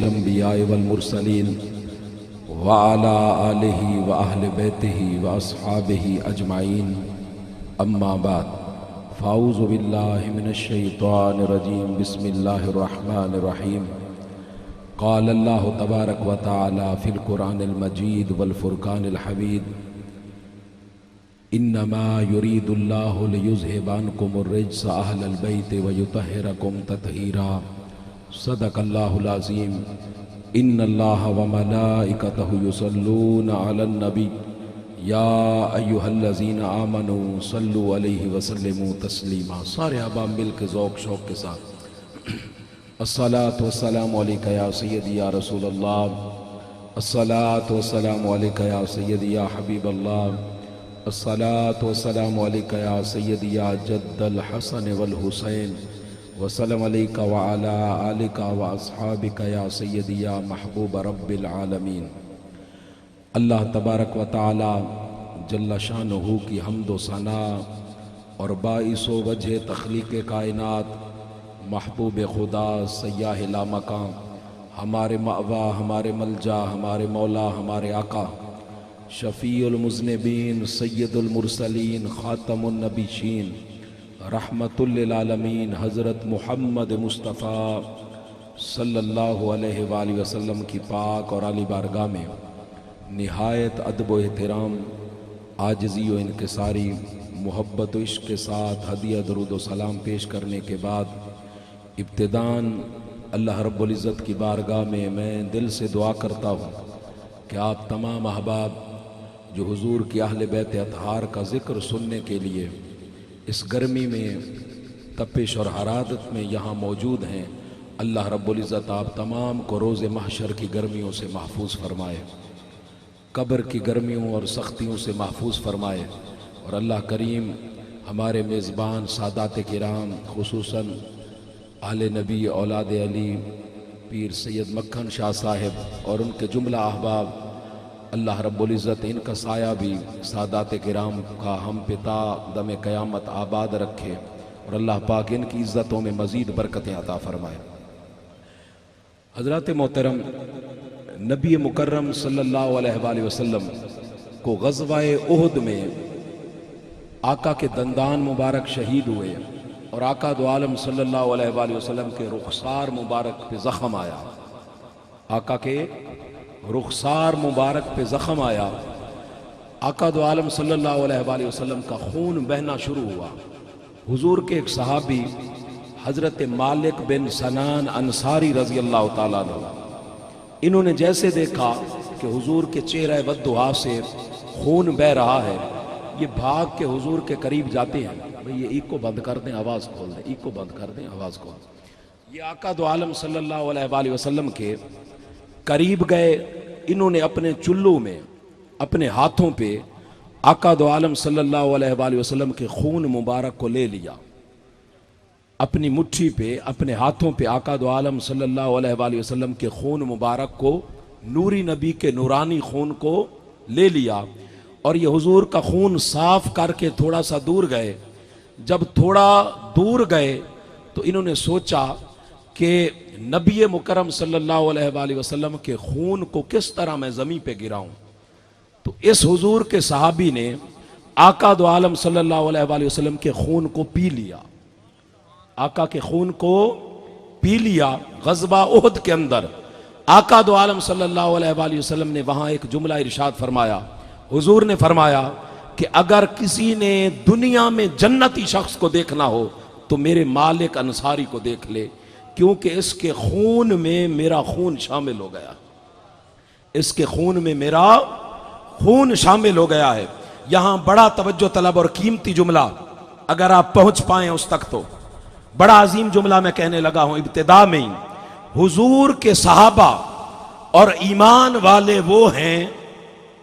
अंबिया वल मुरसलीन व अला आलिहि व अहले बैतिहि व अस्हाबिहि अजमाइन अम्मा बाद फ़ाऊज़ु बिल्लाहि मिनश शैतानिर रजीम बिस्मिल्लाहिर रहमानिर रहीम क़ाल अल्लाहु तबारक व तआला फ़िल क़ुरानिल मजीद वल फ़ुरक़ानिल हमीद इन्नमा युरीदुल्लाहु लियुज़हिबा अन्कुमुर रिज्स अहलल बैति व युतहिरकुम तत्हीरा सदक़ल्लाहुल अज़ीम इन्नल्लाह व मलाइकतहु युसल्लूना अलन नबी या अय्युहल्लज़ीना आमनू सल्लु अलैहि व सल्लिमू तस्लीमा। सारे अहबाब मिल के ज़ौक़ शौक़ के साथ अस्सलातु वस्सलामु अलैका या सय्यदी या रसूल अल्लाह, अस्सलातु वस्सलामु अलैका या सय्यदी या हबीब अल्लाह, अस्सलातु वस्सलामु अलैका या सय्यदी या जद्दल हसन वल हुसैन वसल्लम अलैका व अला आलिका व अस्हाबिका या सय्यदी या महबूब रब्बिल आलमीन। अल्लाह तबारक व तआला जल्ला शानुहु की हम्दो सना और बाइसो वजह तख्लीक़ कायनात महबूब खुदा सय्याह लामकां हमारे मअवा हमारे मलजा हमारे मौला हमारे आका शफ़ीउल मुज़निबीन सय्यदुल मुरसलीन ख़ातमुन नबीशीन रहमतुल लिल आलमीन हज़रत मुहम्मद मुस्तफ़ा सल्लल्लाहु अलैहि वसल्लम की पाक और आली बारगाह में निहायत अदब व एहतराम आजिज़ी व इनकिसारी मोहब्बत व इश्क़ के साथ हदिया दरूद व सलाम पेश करने के बाद इब्तिदान अल्लाह रब्बुल इज़्ज़त की बारगाह में मैं दिल से दुआ करता हूँ कि आप तमाम अहबाब जो हुजूर की अहले बैत अतहार का ज़िक्र सुनने के लिए इस गर्मी में तपिश और हरारत में यहाँ मौजूद हैं, अल्लाह रब्बुल इज़्ज़त आप तमाम को रोज़े महशर की गर्मियों से महफूज फरमाए, कब्र की गर्मियों और सख्तियों से महफूज फरमाए और अल्लाह करीम हमारे मेज़बान सादात किराम खुसूसन आले नबी औलाद अली पीर सैयद मक्खन शाह साहिब और उनके जुमला अहबाब अल्लाह रब्बुल इज़्ज़त इनका साया भी सादात किराम का हम पिता दम क़यामत आबाद रखे और अल्लाह पाक इनकी इज़्ज़तों में मज़ीद बरकतें अता फरमाए। हज़रात मोहतरम, नबी मुकर्रम सल्लल्लाहु अलैहि वसल्लम को ग़ज़वाए उहद में आका के दंदान मुबारक शहीद हुए और आका दो आलम सल्लल्लाहु अलैहि वसल्लम के रुखसार मुबारक पे ज़ख़म आया, आका के रुखसार मुबारक पे ज़ख़म आया, आका दो आलम सल्लल्लाहु अलैहि वसल्लम का खून बहना शुरू हुआ। हुजूर के एक सहाबी हज़रत मालिक बिन सनान अंसारी रज़ी अल्लाह ताला अन्हु, इन्होंने जैसे देखा कि हुजूर के चेहरे बद्दुआ से खून बह रहा है, ये भाग के हुजूर के करीब जाते हैं, भाई ये ईको बंद कर दें, आवाज़ खोल दें, ईको बंद कर दें, आवाज़ खोल दें। ये आका दो आलम सल्लल्लाहु अलैहि वसल्लम के करीब गए, इन्होंने अपने चुल्लू में अपने हाथों पे आका दो आलम सल्लल्लाहु अलैहि वसल्लम के खून मुबारक को ले लिया, अपनी मुट्ठी पे अपने हाथों पे आका दो आलम सल्लल्लाहु अलैहि वसल्लम के खून मुबारक को, नूरी नबी के नूरानी खून को ले लिया और ये हुजूर का खून साफ करके थोड़ा सा दूर गए। जब थोड़ा दूर गए तो इन्होंने सोचा कि नबी मुकर्रम सल्लल्लाहु अलैहि वसल्लम के खून को किस तरह मैं ज़मीन पे गिराऊं। तो इस हुजूर के सहाबी ने आका दो आलम सल्लल्लाहु अलैहि वसल्लम के खून को पी लिया, आका के खून को पी लिया। ग़ज़वा उहद के अंदर आका दो आलम सल्लल्लाहु अलैहि वसल्लम ने वहां एक जुमला इरशाद फरमाया, हुजूर ने फरमाया कि अगर किसी ने दुनिया में जन्नती शख्स को देखना हो तो मेरे मालिक अंसारी को देख ले, क्योंकि इसके खून में मेरा खून शामिल हो गया, इसके खून में मेरा खून शामिल हो गया है। यहां बड़ा तवज्जो तलब और कीमती जुमला, अगर आप पहुंच पाए उस तक तो बड़ा अजीम जुमला मैं कहने लगा हूं इब्तिदा में ही। हुजूर के सहाबा और ईमान वाले वो हैं,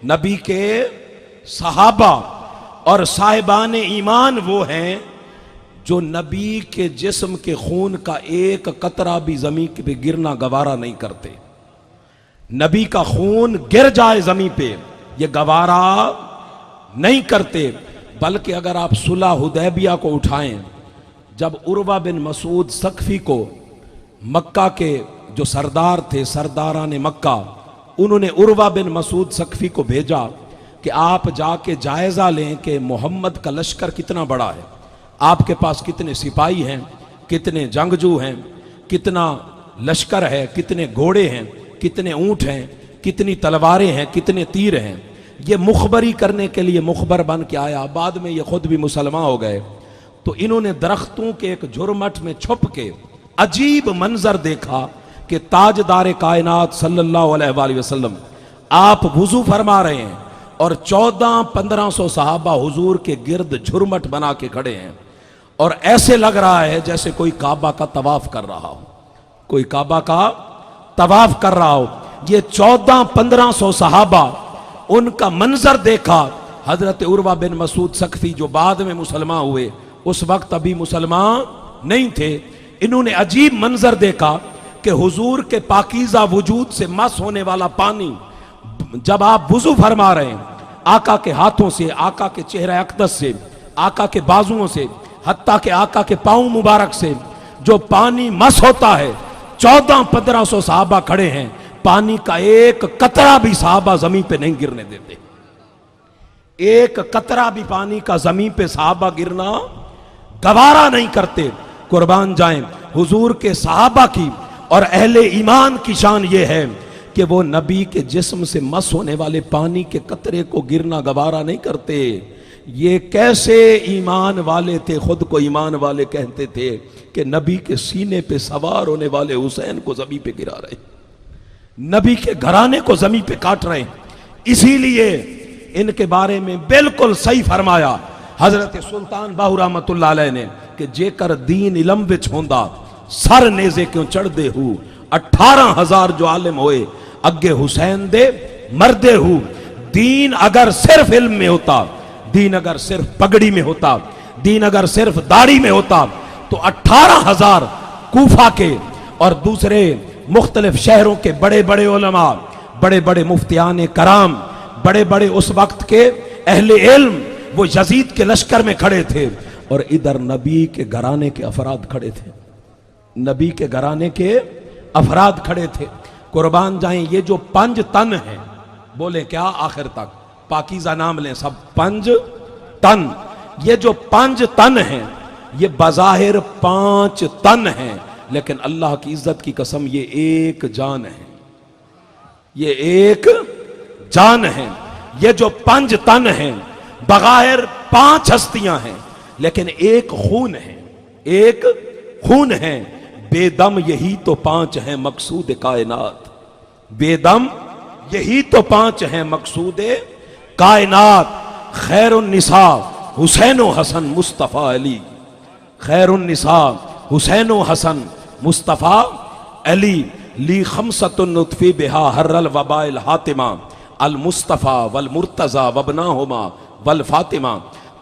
नबी के सहाबा और साहिबान ईमान वो हैं जो नबी के जिस्म के खून का एक कतरा भी जमीन पे गिरना गवारा नहीं करते। नबी का खून गिर जाए जमीन पे ये गवारा नहीं करते, बल्कि अगर आप सुलह हुदैबिया को उठाएं, जब उर्वा बिन मसूद सकफी को मक्का के जो सरदार थे, सरदारान मक्का, उन्होंने उर्वा बिन मसूद सकफी को भेजा कि आप जाके जायजा लें कि मोहम्मद का लश्कर कितना बड़ा है, आपके पास कितने सिपाही हैं, कितने जंगजू हैं, कितना लश्कर है, कितने घोड़े हैं, कितने ऊंट हैं, कितनी तलवारें हैं, कितने तीर हैं। ये मुखबरी करने के लिए मुखबर बन के आया। बाद में ये खुद भी मुसलमान हो गए। तो इन्होंने दरख्तों के एक झुरमट में छुप के अजीब मंजर देखा कि ताजदार कायनात सल्लल्लाहु अलैहि वसल्लम आप वुजू फरमा रहे हैं और 1400-1500 सहाबा हुजूर के गिर्द झुरमट बना के खड़े हैं और ऐसे लग रहा है जैसे कोई काबा का तवाफ कर रहा हो, कोई काबा का तवाफ कर रहा हो। ये 1400-1500 सहाबा, उनका मंजर देखा। हजरत उर्वा बिन मसूद सकफी जो बाद में मुसलमान हुए, उस वक्त अभी मुसलमान नहीं थे, इन्होंने अजीब मंजर देखा कि हुजूर के पाकीज़ा वजूद से मस होने वाला पानी जब आप वुजू फरमा रहे हैं, आका के हाथों से, आका के चेहरे अक़दस से, आका के बाजुओं से, हत्ता के आका के पाँव मुबारक से जो पानी मस होता है, 1400-1500 सहाबा खड़े हैं, पानी का एक कतरा भी सहाबा जमीन पे नहीं गिरने देते। एक कतरा भी पानी का जमीन पे सहाबा गिरना गवारा नहीं करते। कुर्बान जाएं, हुजूर के सहाबा की और अहले ईमान की शान ये है कि वो नबी के जिस्म से मस होने वाले पानी के कतरे को गिरना गवारा नहीं करते। ये कैसे ईमान वाले थे, खुद को ईमान वाले कहते थे कि नबी के सीने पे सवार होने वाले हुसैन को जमीन पे गिरा रहे, नबी के घराने को जमीन पे काट रहे। इसीलिए इनके बारे में बिल्कुल सही फरमाया हजरत सुल्तान बाहू रहमतुल्लाह अलैह ने कि जेकर दीन इलम विच होंदा सर नेजे क्यों चढ़दे हूँ। 18,000 जो आलिम होए अगे हुसैन दे मरदे हूँ। दीन अगर सिर्फ इल्म में होता, दीन अगर सिर्फ पगड़ी में होता, दीन अगर सिर्फ दाढ़ी में होता, तो 18,000 कूफा के और दूसरे मुख्तलिफ शहरों के बड़े बड़े उलमा, बड़े बड़े मुफ्तियान कराम, बड़े बड़े उस वक्त के अहले इल्म, वो यजीद के लश्कर में खड़े थे और इधर नबी के घराने के अफराद खड़े थे, नबी के घराने के अफराद खड़े थे। कुर्बान जाएं, ये जो 5 तन है, बोले क्या आखिर तक, पाकीज़ा नाम लें सब, 5 तन। ये जो 5 तन हैं, ये बज़ाहिर 5 तन हैं, लेकिन अल्लाह की इज्जत की कसम ये एक जान है, ये एक जान है। ये जो 5 तन हैं बग़ाहिर 5 हस्तियां हैं, लेकिन एक खून है, एक खून है। बेदम यही तो 5 हैं मकसूद कायनात, बेदम यही तो 5 हैं मकसूद कायनात। खैरुन्निसा हुसैन हसन मुस्तफ़ा अली, खैरुन्निसा हुसैन हसन मुस्तफ़ा अली, ली खमसतुन नुत्फी बिहा हर्रल वबाइल हातिमा अल मुस्तफ़ा वल मुर्तज़ा वबनाहुमा वल फातिमा।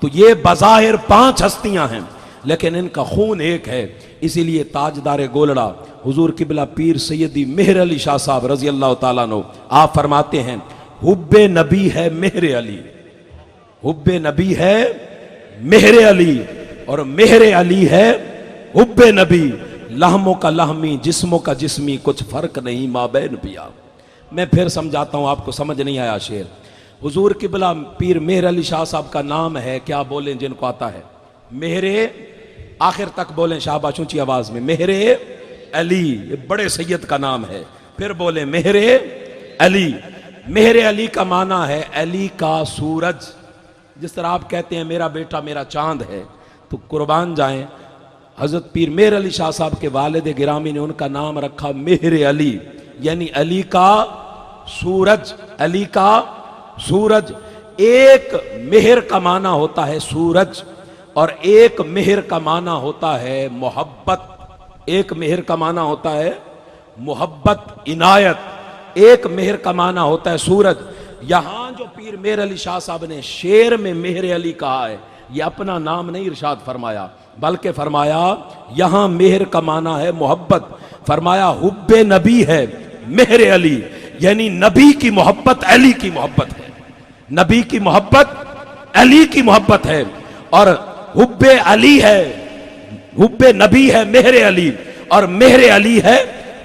तो ये बज़ाहिर 5 हस्तियां हैं, लेकिन इनका खून एक है। इसीलिए ताजदार गोलड़ा हुजूर किबला पीर सैयदी मेहर अली शाह साहब रजी अल्लाह ताला अन्हु, आप फरमाते हैं हुब्बे नबी है मेहर अली, हुब्बे नबी है मेहर अली, और मेहर अली है हुब्बे नबी। लहमों का लहमी, जिस्मों का जिस्मी, कुछ फर्क नहीं माबैन पिया। मैं फिर समझाता हूं, आपको समझ नहीं आया शेर। हुजूर किबला पीर मेहर अली शाह साहब का नाम है, क्या बोलें जिनको आता है, मेहरे, आखिर तक बोलें शाबाश ऊंची आवाज में, मेहरे अली, ये बड़े सैयद का नाम है। फिर बोले मेहरे अली। मेहरे अली का माना है अली का सूरज। जिस तरह आप कहते हैं मेरा बेटा मेरा चांद है, तो कुर्बान जाएं, हजरत पीर मेहर अली शाह साहब के वालिद गिरामी ने उनका नाम रखा मेहर अली, यानी अली का सूरज, अली का सूरज। एक मेहर का माना होता है सूरज, और एक मेहर का माना होता है मोहब्बत। एक मेहर का माना होता है मोहब्बत, इनायत। एक मेहर का माना होता है सूरज। यहां जो पीर मेहर अली शाह साहब ने शेर में मेहर अली कहा है, ये अपना नाम नहीं इरशाद फरमाया, बल्कि फरमाया यहां मेहर का माना है मोहब्बत। फरमाया हुब्बे नबी है मेहर अली, यानी नबी की मोहब्बत अली की मोहब्बत है, नबी की मोहब्बत अली की मोहब्बत है। और हुब्बे अली है, हुब्बे नबी है मेहर अली, और मेहर अली है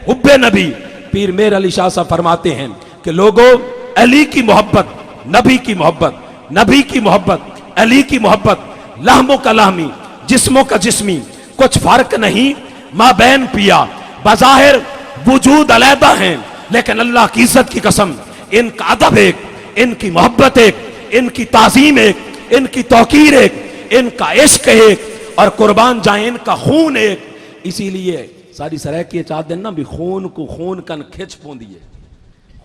हुब्बे नबी। पीर मेर अली शाह साहब फरमाते हैं कि लोगों, अली की मोहब्बत, नबी की मोहब्बत, नबी की मोहब्बत, अली की मोहब्बत, लहमों का लहमी, जिस्मों का जिस्मी, कुछ फर्क नहीं माबैन पिया। बज़ाहिर वजूद अलहदा हैं, लेकिन अल्लाह की इज्जत की कसम, इनका अदब एक, इनकी मोहब्बत एक, इनकी ताजीम एक, इनकी तौकीर एक, इनका इश्क एक, और कुर्बान जाए इनका खून एक। इसीलिए सारी सरह की चाह दिन ना भी खून को खून कन खिंच पौंदी है,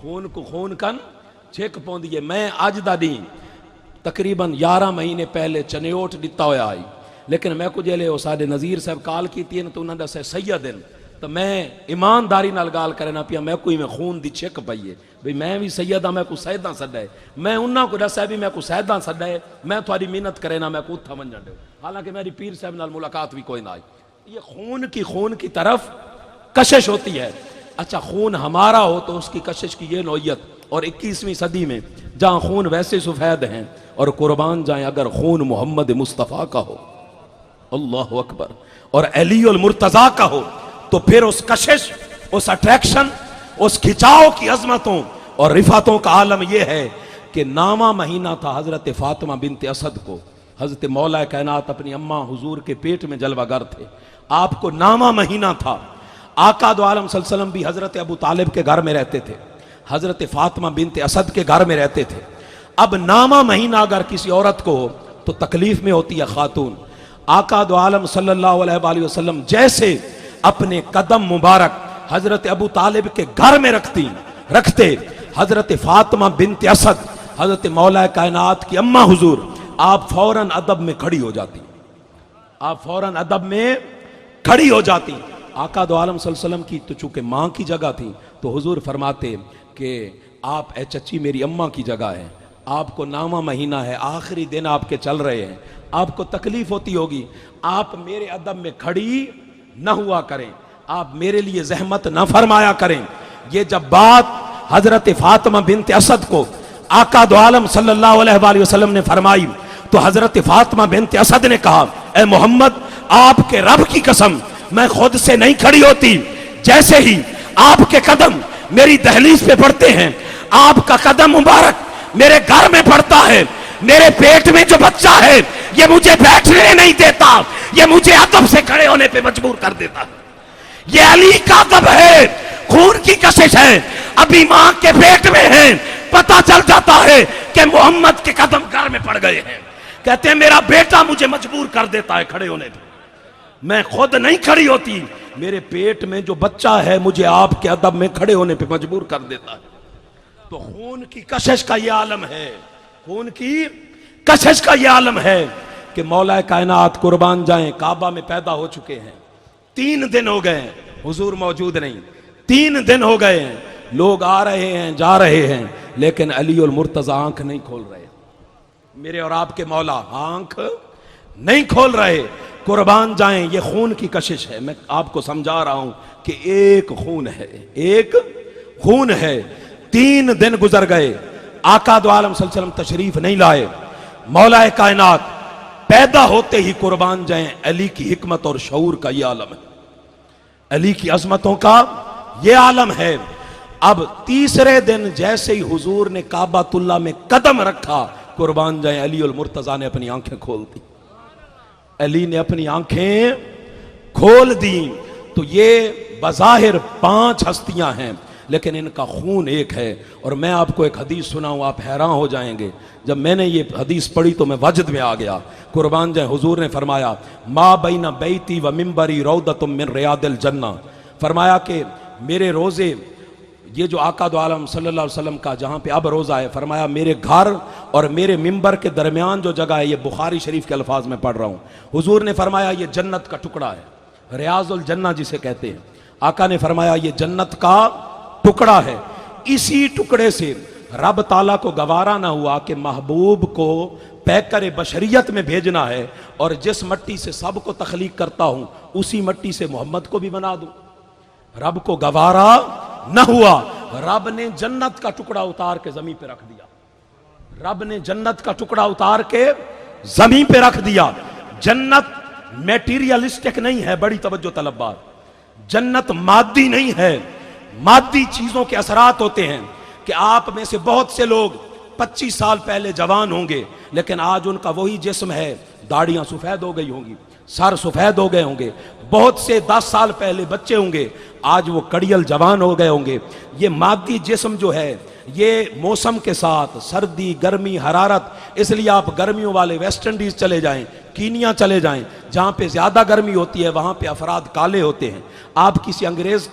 खून को खून कन छिक पौंदी है। मैं अज दा दी तकरीबन 11 महीने पहले चनेओट दिता होया आई, लेकिन मैं कुछ जेले साडे नज़ीर साहब काल की तो उन्होंने दसा सैयद दिन, तो मैं ईमानदारी नाल गाल करना पिया, मैं कोई में खून दी छिक पई है भाई मैं भी सैयद हाँ, मैं को सैदा सदा है, मैं उन्होंने को दसा भी मैं को सैदा सदा है, मैं थोड़ी मिन्नत करे ना मैं को उथा वंजन दो। हालांकि मेरी पीर साहब नाल मुलाकात भी कोई ना आई। ये खून की तरफ कशिश होती है। अच्छा, खून हमारा हो तो उसकी कशिश की ये नौयत, और 21वीं सदी में जहां खून वैसे सफेद हैं, और कुर्बान जाए अगर खून मोहम्मद मुस्तफ़ा का हो, अल्लाह अकबर, और अली और मुर्तजा का हो, तो फिर उस कशिश, उस अट्रैक्शन, उस खिंचाव की अजमतों और रिफातों का आलम यह है कि नामा महीना था हजरत फातिमा बिनत असद को। हजरत मौला कायनात अपनी अम्मा हुजूर के पेट में जलवागर थे, आपको नामा महीना था। आका दो आलम सल्लल्लाहु अलैहि वसल्लम भी हजरत अबू तालिब के घर में रहते थे, हजरत फातिमा बिनत असद के घर में रहते थे। अब नामा महीना अगर किसी औरत को हो तो तकलीफ में होती है खातून। आका दो आलम सल्लल्लाहु अलैहि वसल्लम जैसे अपने कदम मुबारक हजरत अबू तालिब के घर में रखते हजरत फातिमा बिनत असद, हजरत मौला कायनात की अम्मा हुजूर, आप फौरन अदब में खड़ी हो जाती, आप फौरन अदब में खड़ी हो जाती। आका दो आलम सल्लल्लाहु अलैहि वसल्लम की तो चूंकि माँ की जगह थी, तो हुजूर फरमाते कि आप ए चच्ची मेरी अम्मा की जगह है, आपको नामा महीना है, आखिरी दिन आपके चल रहे हैं, आपको तकलीफ होती होगी, आप मेरे अदब में खड़ी न हुआ करें, आप मेरे लिए जहमत न फरमाया करें। ये जब बात हजरत फातिमा बिनत असद को आका दो आलम सल्लल्लाहु अलैहि वसल्लम ने फरमाई, तो हजरत फातिमा बिनत असद ने कहा, ए मोहम्मद, आपके रब की कसम मैं खुद से नहीं खड़ी होती। जैसे ही आपके कदम मेरी दहलीज पे पड़ते हैं, आपका कदम मुबारक मेरे घर में पड़ता है, मेरे पेट में जो बच्चा है ये मुझे बैठने नहीं देता, ये मुझे अदब से खड़े होने पे मजबूर कर देता है। ये अली का अदब है, खून की कशिश है, अभी मां के पेट में है, पता चल जाता है कि मोहम्मद के कदम घर में पड़ गए हैं। कहते हैं मेरा बेटा मुझे मजबूर कर देता है खड़े होने पे, मैं खुद नहीं खड़ी होती, मेरे पेट में जो बच्चा है मुझे आपके अदब में खड़े होने पे मजबूर कर देता है। तो खून की कशिश का यह आलम है, खून की कशिश का यह आलम है कि मौला कायनात कुर्बान जाएं काबा में पैदा हो चुके हैं। 3 दिन हो गए हुजूर मौजूद नहीं, 3 दिन हो गए हैं, लोग आ रहे हैं जा रहे हैं, लेकिन अली और मुर्तजा आंख नहीं खोल रहे। मेरे और आपके मौला आंख नहीं खोल रहे। कुर्बान जाएं, ये खून की कशिश है। मैं आपको समझा रहा हूं कि एक खून है, एक खून है। 3 दिन गुजर गए, आका दो आलम सल्लल्लाहु अलैहि वसल्लम तशरीफ नहीं लाए। मौला कायनात पैदा होते ही कुर्बान जाएं, अली की हिकमत और शऊर का यह आलम है, अली की अजमतों का यह आलम है। अब तीसरे दिन जैसे ही हुजूर ने काबातुल्लाह में कदम रखा, कुर्बान जाए अली और मुर्तजा ने अपनी आंखें खोल दी, अली ने अपनी आंखें खोल दी। तो ये बज़ाहिर 5 हस्तियां हैं, लेकिन इनका खून एक है। और मैं आपको एक हदीस सुनाऊं, आप हैरान हो जाएंगे। जब मैंने ये हदीस पढ़ी तो मैं वजद में आ गया। कुर्बान जाए हुजूर ने फरमाया, मा बैना बैती व मिंबरी रौदतुम मिन रियादिल जन्ना, फरमाया कि मेरे रोजे, ये जो आका दो आलम सल्लल्लाहु अलैहि वसल्लम का जहाँ पे अब रोज़ा है, फरमाया मेरे घर और मेरे मिंबर के दरमियान जो जगह है, ये बुखारी शरीफ के अल्फाज में पढ़ रहा हूँ। हुजूर ने फरमाया ये जन्नत का टुकड़ा है, रियाजुल जन्ना जिसे कहते हैं। आका ने फरमाया ये जन्नत का टुकड़ा है। इसी टुकड़े से रब ताला को गवारा ना हुआ कि महबूब को पैकर बशरियत में भेजना है, और जिस मट्टी से सबको तख्लीक करता हूँ उसी मट्टी से मोहम्मद को भी बना दूँ। रब को गवारा न हुआ, रब ने जन्नत का टुकड़ा उतार के जमीन पे रख दिया, रब ने जन्नत का टुकड़ा उतार के जमीन पे रख दिया। जन्नत मेटीरियलिस्टिक नहीं है, बड़ी तवज्जो तलब बात। जन्नत मादी नहीं है, मादी चीजों के असरात होते हैं कि आप में से बहुत से लोग 25 साल पहले जवान होंगे, लेकिन आज उनका वही जिस्म है, दाढ़ियां सफेद हो गई होंगी, सर सफेद हो गए होंगे। बहुत से 10 साल पहले बच्चे होंगे, आज वो कड़ियल जवान हो गए होंगे। ये मादी जिस्म जो है, ये मौसम के साथ सर्दी गर्मी हरारत, इसलिए आप गर्मियों वाले वेस्ट इंडीज चले जाएं, कीनिया चले जाएं, जहां पे ज्यादा गर्मी होती है वहां पे अफराद काले होते हैं। आप किसी अंग्रेज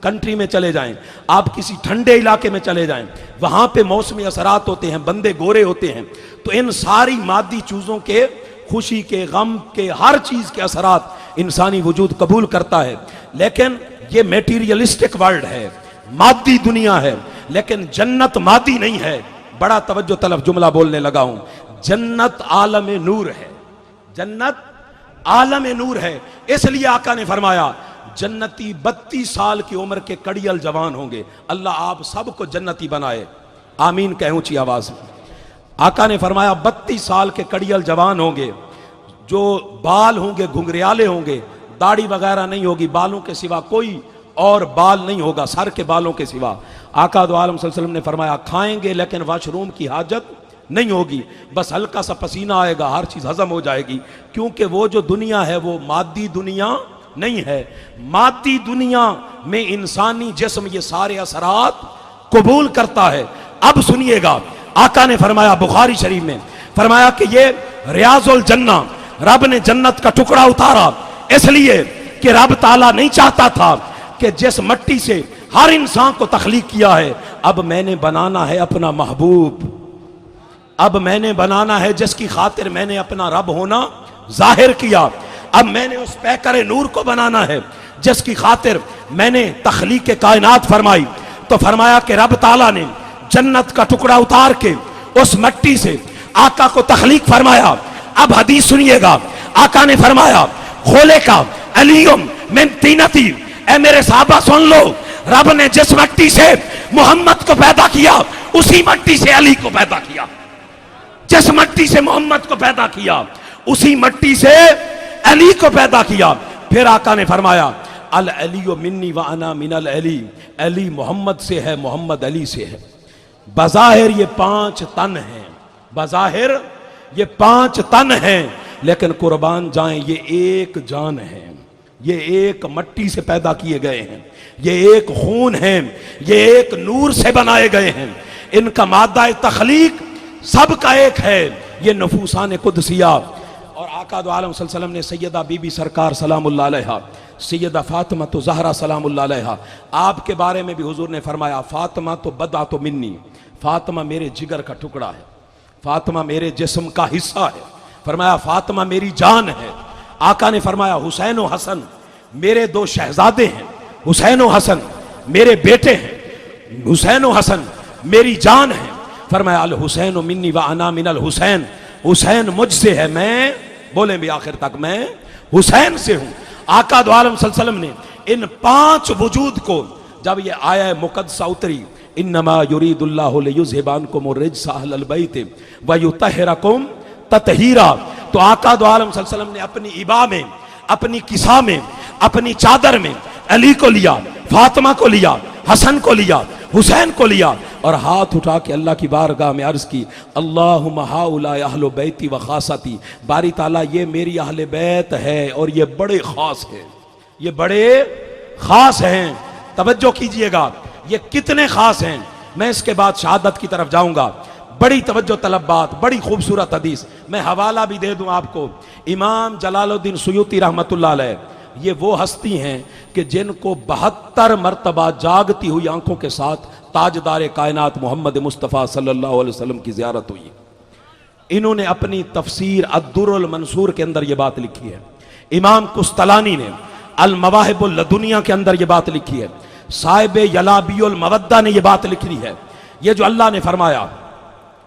कंट्री में चले जाएं, आप किसी ठंडे इलाके में चले जाएं, वहां पे मौसमी असरात होते हैं, बंदे गोरे होते हैं। तो इन सारी मादी चीजों के, खुशी के, गम के, हर चीज के असरात इंसानी वजूद कबूल करता है। लेकिन ये मेटीरियलिस्टिक वर्ल्ड है, मादी दुनिया है, लेकिन जन्नत मादी नहीं है। बड़ा तवज्जो तलब जुमला बोलने लगा हूं। जन्नत आलम नूर है, जन्नत आलम नूर है। इसलिए आका ने फरमाया जन्नती 32 साल की उम्र के कड़ियल जवान होंगे। अल्लाह आप सबको जन्नती बनाए, आमीन कह ऊंची आवाज में। आका ने फरमाया 32 साल के कड़ियल जवान होंगे, जो बाल होंगे घुंघरियाले होंगे, दाढ़ी वगैरह नहीं होगी, बालों के सिवा कोई और बाल नहीं होगा, सर के बालों के सिवा। आका दो आलम सल्लल्लाहु अलैहि वसल्लम ने फरमाया खाएंगे लेकिन वाशरूम की हाजत नहीं होगी, बस हल्का सा पसीना आएगा, हर चीज हजम हो जाएगी। क्योंकि वो जो दुनिया है वो मादी दुनिया नहीं है। मादी दुनिया में इंसानी जिस्म ये सारे असरात कबूल करता है। अब सुनिएगा, आका ने फरमाया बुखारी शरीफ में फरमाया कि ये रियाजुल जन्ना, रब ने जन्नत का टुकड़ा उतारा इसलिए कि रब ताला नहीं चाहता था कि जिस मट्टी से हर इंसान को तख्लीक किया है, अब मैंने बनाना है अपना महबूब, अब मैंने बनाना है जिसकी खातिर मैंने अपना रब होना जाहिर किया। अब मैंने उस पैकर नूर को बनाना है जिसकी खातिर मैंने तख्लीक कायनात फरमाई। तो फरमाया कि रब ताला ने जन्नत का टुकड़ा उतार के उस मट्टी से आका को तख्लीक फरमाया। अब हदीस सुनिएगा, आका ने फरमाया खोले का अलियुम मिन तीनती, ऐ मेरे साहबा सुन लो, रब ने जिस मट्टी से मोहम्मद को पैदा किया उसी मट्टी से अली को पैदा किया, जिस मट्टी से मोहम्मद को पैदा किया उसी मट्टी से अली को पैदा किया। फिर आका ने फरमाया अल अलियो मिन्नी व अना मिनल अली, अली मोहम्मद से है, मोहम्मद अली से है। बज़ाहिर ये 5 तन हैं, बज़ाहिर ये 5 तन हैं, लेकिन कुर्बान जाएं ये एक जान है, ये एक मट्टी से पैदा किए गए हैं, ये एक खून है, ये एक नूर से बनाए गए हैं। इनका मादा तख्लीक सबका एक है, ये नफूसान कुदसिया। और आका दो आलम सल्लल्लाहु अलैहि वसल्लम ने सैयदा बीबी सरकार सलामुल्लाह अलैहा, सैयदा फातिमा तो ज़हरा सलामुल्लाह अलैहा, आपके बारे में भी हुजूर ने फरमाया फातिमा तो बदा तो मिन्नी, फातिमा मेरे जिगर का टुकड़ा है, फातिमा मेरे जिस्म का हिस्सा है। फरमाया फातिमा मेरी जान है। आका ने फरमाया हुसैन और हसन मेरे 2 शहजादे हैं, हुसैन और हसन मेरे बेटे हैं, हुसैन और हसन मेरी जान है। फरमाया अल हुसैन मिन्नी व अना मिनल हुसैन, हुसैन मुझसे है, मैं बोले भी आखिर तक मैं हुसैन से हूं। आका दो आलम सल्लल्लाहु अलैहि वसल्लम ने इन 5 वजूद को जब ये आया मुकद्दसा उतरी, इन्नमा युरीदुल्लाहु लियुज़हिबानकुम रिज्सा अहलल बैत व युतहिरकुम ततहीरा, तो आका दो आलम सल्लल्लाहु अलैहि वसल्लम ने अपनी इबा में, अपनी किसा में, अपनी चादर में अली को लिया, फातिमा को लिया, हसन को लिया, हुसैन को लिया और हाथ उठा के अल्लाह की बारगाह में अर्ज की अल्लाहुम्मा हाउला अहलु बैती व खासती, बारी ताला ये मेरी अहले बैत है और ये बड़े खास है, ये बड़े खास हैं। तवज्जो कीजिएगा ये कितने खास हैं। मैं इसके बाद शहादत की तरफ जाऊंगा। बड़ी तवज्जो तलब बात, बड़ी खूबसूरत हदीस, मैं हवाला भी दे दूं आपको। इमाम जलालुद्दीन सुयूती रहमतुल्लाह अलैह ये वो हस्ती हैं कि जिनको 72 मरतबा जागती हुई आंखों के साथ ताजदार कायनात मोहम्मद मुस्तफ़ा सल्लल्लाहु अलैहि वसल्लम की ज़ियारत हुई। इन्होंने अपनी तफसीर अद्दुरुल मंसूर के अंदर ये बात लिखी है। इमाम कुस्तलानी ने अल मवाहिबुल लदुनिया के अंदर ये बात लिखी है। साहिब यलाबियुल मवद्दा ने ये बात लिखी है। ये जो अल्लाह ने फरमाया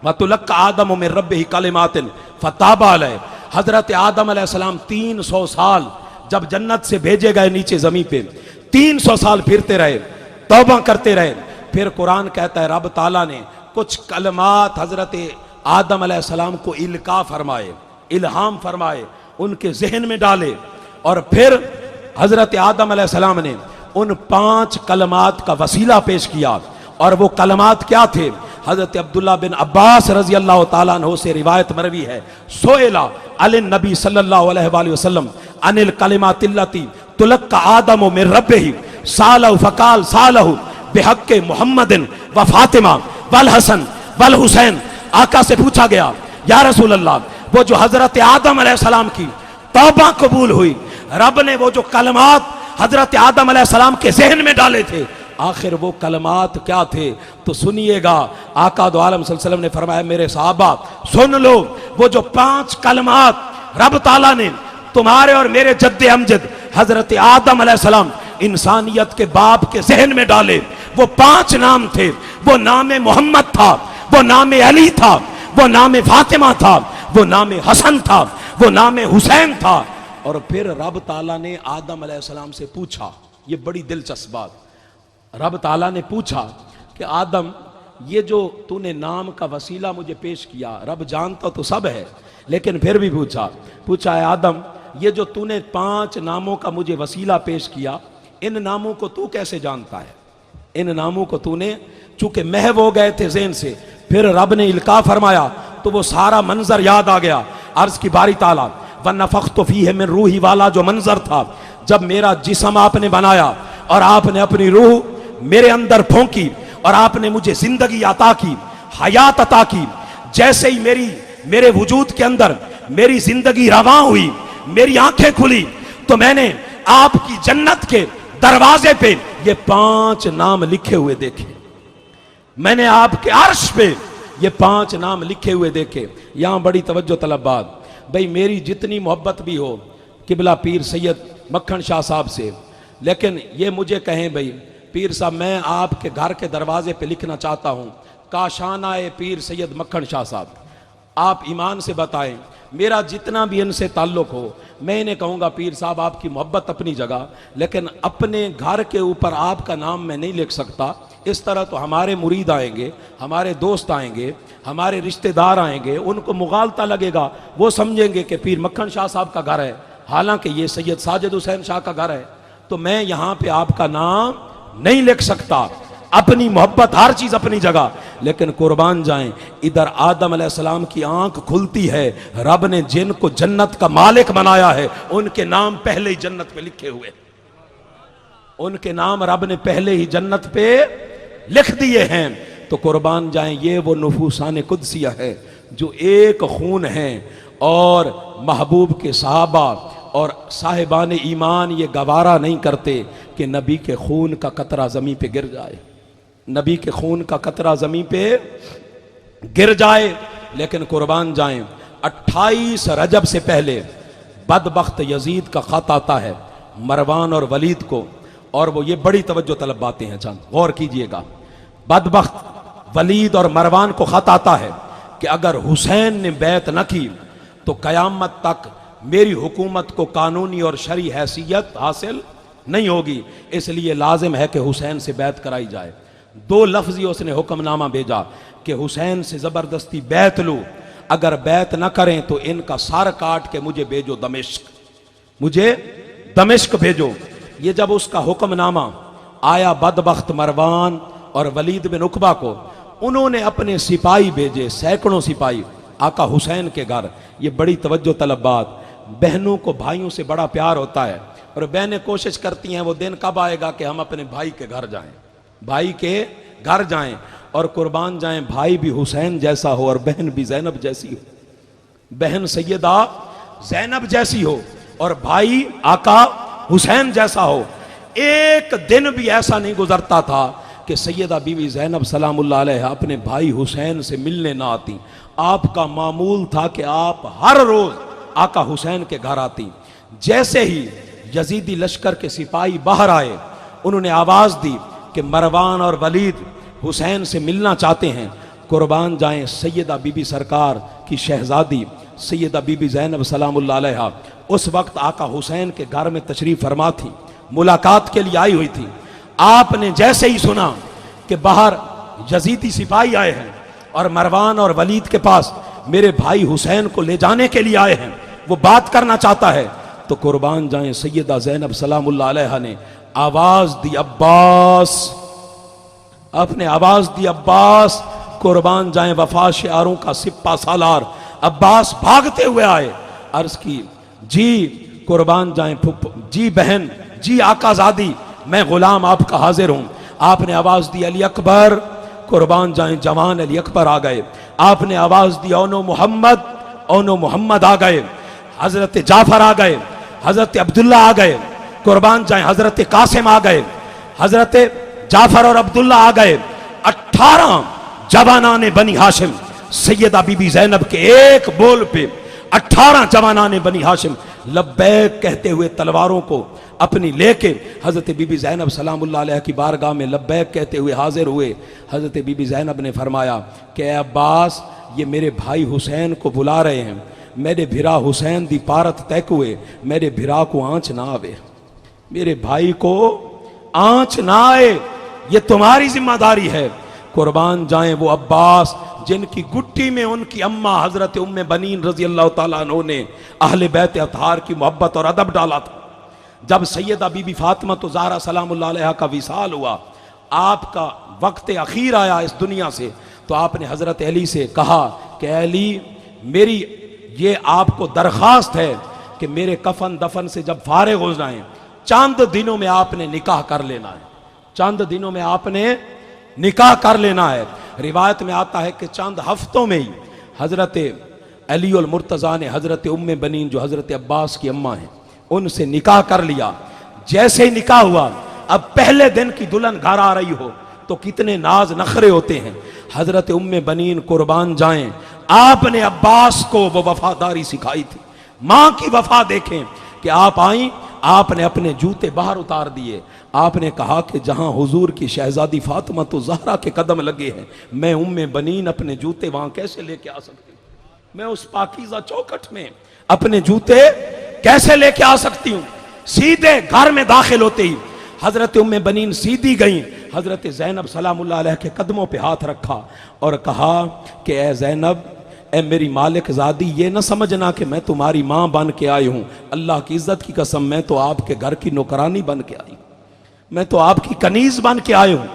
वतुलक्का आदम मिन रब्बिही कलिमातिन फताबा अलैहि, हजरत आदम अलैहिस्सलाम 300 साल जब जन्नत से भेजे गए नीचे जमीन पे, 300 साल फिरते रहे, तौबा करते रहे। फिर कुरान कहता है रब ताला ने कुछ कलमात हजरत आदम अलैहिस्सलाम को इल्का फरमाए, इल्हाम फरमाए, उनके जहन में डाले और फिर हजरत आदम अलैहिस्सलाम ने उन 5 कलमात का वसीला पेश किया, और वो कलमात क्या थे? हजरत अब्दुल्ला बिन अब्बास रजी अल्लाह ताला अन्हु से रिवायत मरवी है, सोएला अलिन नबी सल्लल्लाहु अलैहि वसल्लम अनिल कलिमातिल्लती तुलक्का आदम मिन रब्बिही सालहु फकाल सालहु बिहक्के मुहम्मदिन व फातिमा वल हसन वल हुसैन। आका से पूछा गया, या रसूल अल्लाह, वो जो हजरत आदम अलैहिस्सलाम की तौबा कबूल हुई, रब ने वो जो कलमात हजरत आदम अलैहिस्सलाम के जहन में डाले थे, आखिर वो कलमात क्या थे? तो सुनिएगा, आका दो आलम सल्लल्लाहु अलैहि वसल्लम ने फरमाया, मेरे साहबा सुन लो, वो जो 5 कलमात रब ताला ने तुम्हारे और मेरे जद्दे अमजद हजरत आदम अलैहिस्सलाम इंसानियत के बाप के जहन में डाले, वो 5 नाम थे। वो नाम मोहम्मद था, वो नाम अली था, वो नाम फातिमा था, वो नाम हसन था, वो नाम हुसैन था। और फिर रब ताला ने आदम अलैहिस्सलाम से पूछा, ये बड़ी दिलचस्प बात, रब ताला ने पूछा कि आदम, ये जो तूने नाम का वसीला मुझे पेश किया, रब जानता तो सब है, लेकिन फिर भी पूछा है आदम, ये जो तूने 5 नामों का मुझे वसीला पेश किया, इन नामों को तू कैसे जानता है? इन नामों को तूने, चूंकि महव हो गए थे ज़हन से, फिर रब ने इल्का फरमाया तो वो सारा मंजर याद आ गया। अर्ज की बारी ताला, व नफख्तु फीहि मिन रूही वाला जो मंजर था, जब मेरा जिस्म आपने बनाया और आपने अपनी रूह मेरे अंदर फूंकी और आपने मुझे जिंदगी अता की, हयात अता की, जैसे ही मेरे वजूद के अंदर मेरी जिंदगी रवां हुई, मेरी आंखें खुली, तो मैंने आपकी जन्नत के दरवाजे पे ये 5 नाम लिखे हुए देखे। मैंने आपके अर्श पे ये 5 नाम लिखे हुए देखे। यहां बड़ी तवज्जो तलब बात, भाई मेरी जितनी मोहब्बत भी हो किबला पीर सैयद मक्खन शाह साहब से, लेकिन ये मुझे कहें, भाई पीर साहब मैं आपके घर के दरवाजे पे लिखना चाहता हूं, काशाना ए पीर सैयद मक्खन शाह साहब, आप ईमान से बताएं, मेरा जितना भी इनसे ताल्लुक हो, मैं इन्हें कहूँगा पीर साहब आपकी मोहब्बत अपनी जगह, लेकिन अपने घर के ऊपर आपका नाम मैं नहीं लिख सकता। इस तरह तो हमारे मुरीद आएंगे, हमारे दोस्त आएंगे, हमारे रिश्तेदार आएंगे, उनको मुगालता लगेगा, वो समझेंगे कि पीर मक्खन शाह साहब का घर है, हालांकि ये सैयद साजिद हुसैन शाह का घर है। तो मैं यहाँ पे आपका नाम नहीं लिख सकता। अपनी मोहब्बत हर चीज अपनी जगह, लेकिन कुर्बान जाएं, इधर आदम अलैहिस्सलाम की आंख खुलती है, रब ने जिनको जन्नत का मालिक बनाया है उनके नाम पहले ही जन्नत पे लिखे हुए, उनके नाम रब ने पहले ही जन्नत पे लिख दिए हैं। तो कुर्बान जाएं, ये वो नुफूसान कुदसिया है जो एक खून है, और महबूब के सहाबा और साहिबान ईमान ये गवारा नहीं करते कि नबी के खून का कतरा जमीन पे गिर जाए, नबी के खून का कतरा जमीन पे गिर जाए। लेकिन कुर्बान जाएं, 28 रजब से पहले बदबख्त यजीद का खत आता है मरवान और वलीद को, और वो ये बड़ी तवज्जो तलब बातें हैं, चंद गौर कीजिएगा। बदबख्त वलीद और मरवान को खत आता है कि अगर हुसैन ने बैत न की तो कयामत तक मेरी हुकूमत को कानूनी और शरी हैसियत हासिल नहीं होगी, इसलिए लाजिम है कि हुसैन से बैत कराई जाए। 2 लफ्ज़ ही उसने हुक्मनामा भेजा कि हुसैन से ज़बरदस्ती बैत लो, अगर बैत न करें तो इनका सर काट के मुझे भेजो दमिश्क, मुझे दमिश्क भेजो। ये जब उसका हुक्मनामा आया बदबख्त मरवान और वलीद बिन उकबा को, उन्होंने अपने सिपाही भेजे, सैकड़ों सिपाही आका हुसैन के घर। ये बड़ी तवज्जो तलब बात, बहनों को भाइयों से बड़ा प्यार होता है, और बहनें कोशिश करती हैं वो दिन कब आएगा कि हम अपने भाई के घर जाएं, भाई के घर जाएं। और कुर्बान जाएं, भाई भी हुसैन जैसा हो और बहन भी ज़ैनब जैसी हो, बहन सैयदा ज़ैनब जैसी हो और भाई आका हुसैन जैसा हो। एक दिन भी ऐसा नहीं गुजरता था कि सैयदा बीवी ज़ैनब सलामुल्लाह अलैहा अपने भाई हुसैन से मिलने ना आती। आपका मामूल था कि आप हर रोज आका हुसैन के घर आती। जैसे ही यजीदी लश्कर के सिपाही बाहर आए, उन्होंने आवाज दी कि मरवान और वलीद हुसैन से मिलना चाहते हैं। कुर्बान जाएं, सैयदा बीबी सरकार की शहजादी सैयदा बीबी ज़ैनब सलामुल्लाह अलैहा उस वक्त आका हुसैन के घर में तशरीफ फरमा थी, मुलाकात के लिए आई हुई थी। आपने जैसे ही सुना कि बाहर यजीदी सिपाही आए हैं और मरवान और वलीद के पास मेरे भाई हुसैन को ले जाने के लिए आए हैं, वो बात करना चाहता है, तो कुर्बान जाएं सैयदा ज़ैनब सलामुल्लाह अलैहा ने आवाज दी अब्बास, अपने आवाज दी अब्बास। कुर्बान जाएं वफा शियारों का सिप्पा सालार अब्बास भागते हुए आए, अर्ज की जी कुर्बान जाएं फुप्पो, जी बहन, जी आकाजादी, मैं गुलाम आपका हाजिर हूं। आपने आवाज दी अली अकबर, कुर्बान जाएं जवान अली अकबर आ गए। आपने आवाज दी ओनो मोहम्मद, ओनो मोहम्मद आ गए। हजरत जाफर आ गए, हजरत अब्दुल्ला आ गए। कुर्बान जाएं हजरत कासिम आ गए, हजरत जाफर और अब्दुल्ला आ गए। 18 जवानाने बनी हाशिम सैयदा बीबी ज़ैनब के एक बोल पे 18 जवानाने बनी हाशिम लब्बैक कहते हुए तलवारों को अपनी लेके हजरत बीबी ज़ैनब सलामुल्लाह अलैहा की बारगाह में लब्बैक कहते हुए हाजिर हुए। हजरत बीबी ज़ैनब ने फरमाया कि अब्बास, ये मेरे भाई हुसैन को बुला रहे हैं, मेरे भिरा हुसैन दी पारत तैक हुए, मेरे भिरा को आंच ना आवे, मेरे भाई को आंच ना आए, ये तुम्हारी जिम्मेदारी है। कुर्बान जाएं वो अब्बास जिनकी गुट्टी में उनकी अम्मा हजरत उम्मे बनीन रजी अल्लाह तआला अन्हा ने अहले बैत अतहार की मोहब्बत और अदब डाला था। जब सैयदा बीबी फातिमा तो ज़हरा सलामुल्लाह अलैहा का विसाल हुआ, आपका वक्त अखीर आया इस दुनिया से, तो आपने हजरत अली से कहा कि अली, मेरी ये आपको दरख्वास्त है कि मेरे कफन दफन से जब फारिग हो जाएं, चंद दिनों में आपने निकाह कर लेना है, चंद दिनों में आपने निकाह कर लेना है। रिवायत में आता है कि चंद हफ्तों में ही हजरत अली उल मुर्तज़ा ने हजरत उम्मे बनीन जो हजरत अब्बास की अम्मा हैं उनसे निकाह कर लिया। जैसे ही निकाह हुआ, अब पहले दिन की दुल्हन घर आ रही हो तो कितने नाज नखरे होते हैं। हजरत उम्मे बनीन कुर्बान जाएं, आपने अब्बास को वो वफादारी सिखाई थी। मां की वफा देखें कि आप आई, आपने अपने जूते बाहर उतार दिए, आपने कहा कि जहां हुजूर की शहजादी फातिमा तो ज़हरा के कदम लगे हैं, मैं उम्मे बनीन अपने जूते वहां कैसे लेके आ सकती हूँ, मैं उस पाकीज़ा चौखट में अपने जूते कैसे लेके आ सकती हूँ। सीधे घर में दाखिल होते ही हजरत उम्मे बनीन सीधी गई, हजरत ज़ैनब सलामुल्लाह अलैहा के कदमों पे हाथ रखा और कहा कि ए ज़ैनब, ए मेरी मालिक ज़ादी, ये ना समझना कि मैं तुम्हारी माँ बन के आई हूँ, अल्लाह की इज्जत की कसम, मैं तो आपके घर की नौकरानी बन के आई हूँ, मैं तो आपकी कनीज बन के आए हूँ।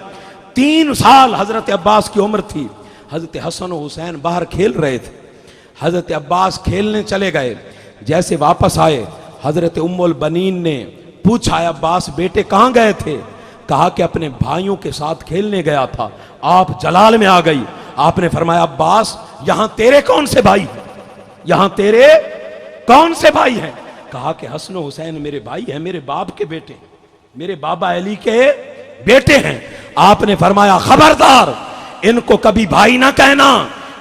3 साल हजरत अब्बास की उम्र थी। हजरत हसन और हुसैन बाहर खेल रहे थे, हजरत अब्बास खेलने चले गए। जैसे वापस आए, हजरत उम्मुल बनीन ने पूछा, अब्बास बेटे कहाँ गए थे? कहा कि अपने भाइयों के साथ खेलने गया था। आप जलाल में आ गई। आपने फरमाया, अब्बास यहां तेरे कौन से भाई हैं, यहां तेरे कौन से भाई हैं? कहा कि हसन हुसैन मेरे भाई हैं, मेरे बाप के बेटे, मेरे बाबा अली के बेटे हैं। आपने फरमाया, खबरदार, इनको कभी भाई ना कहना,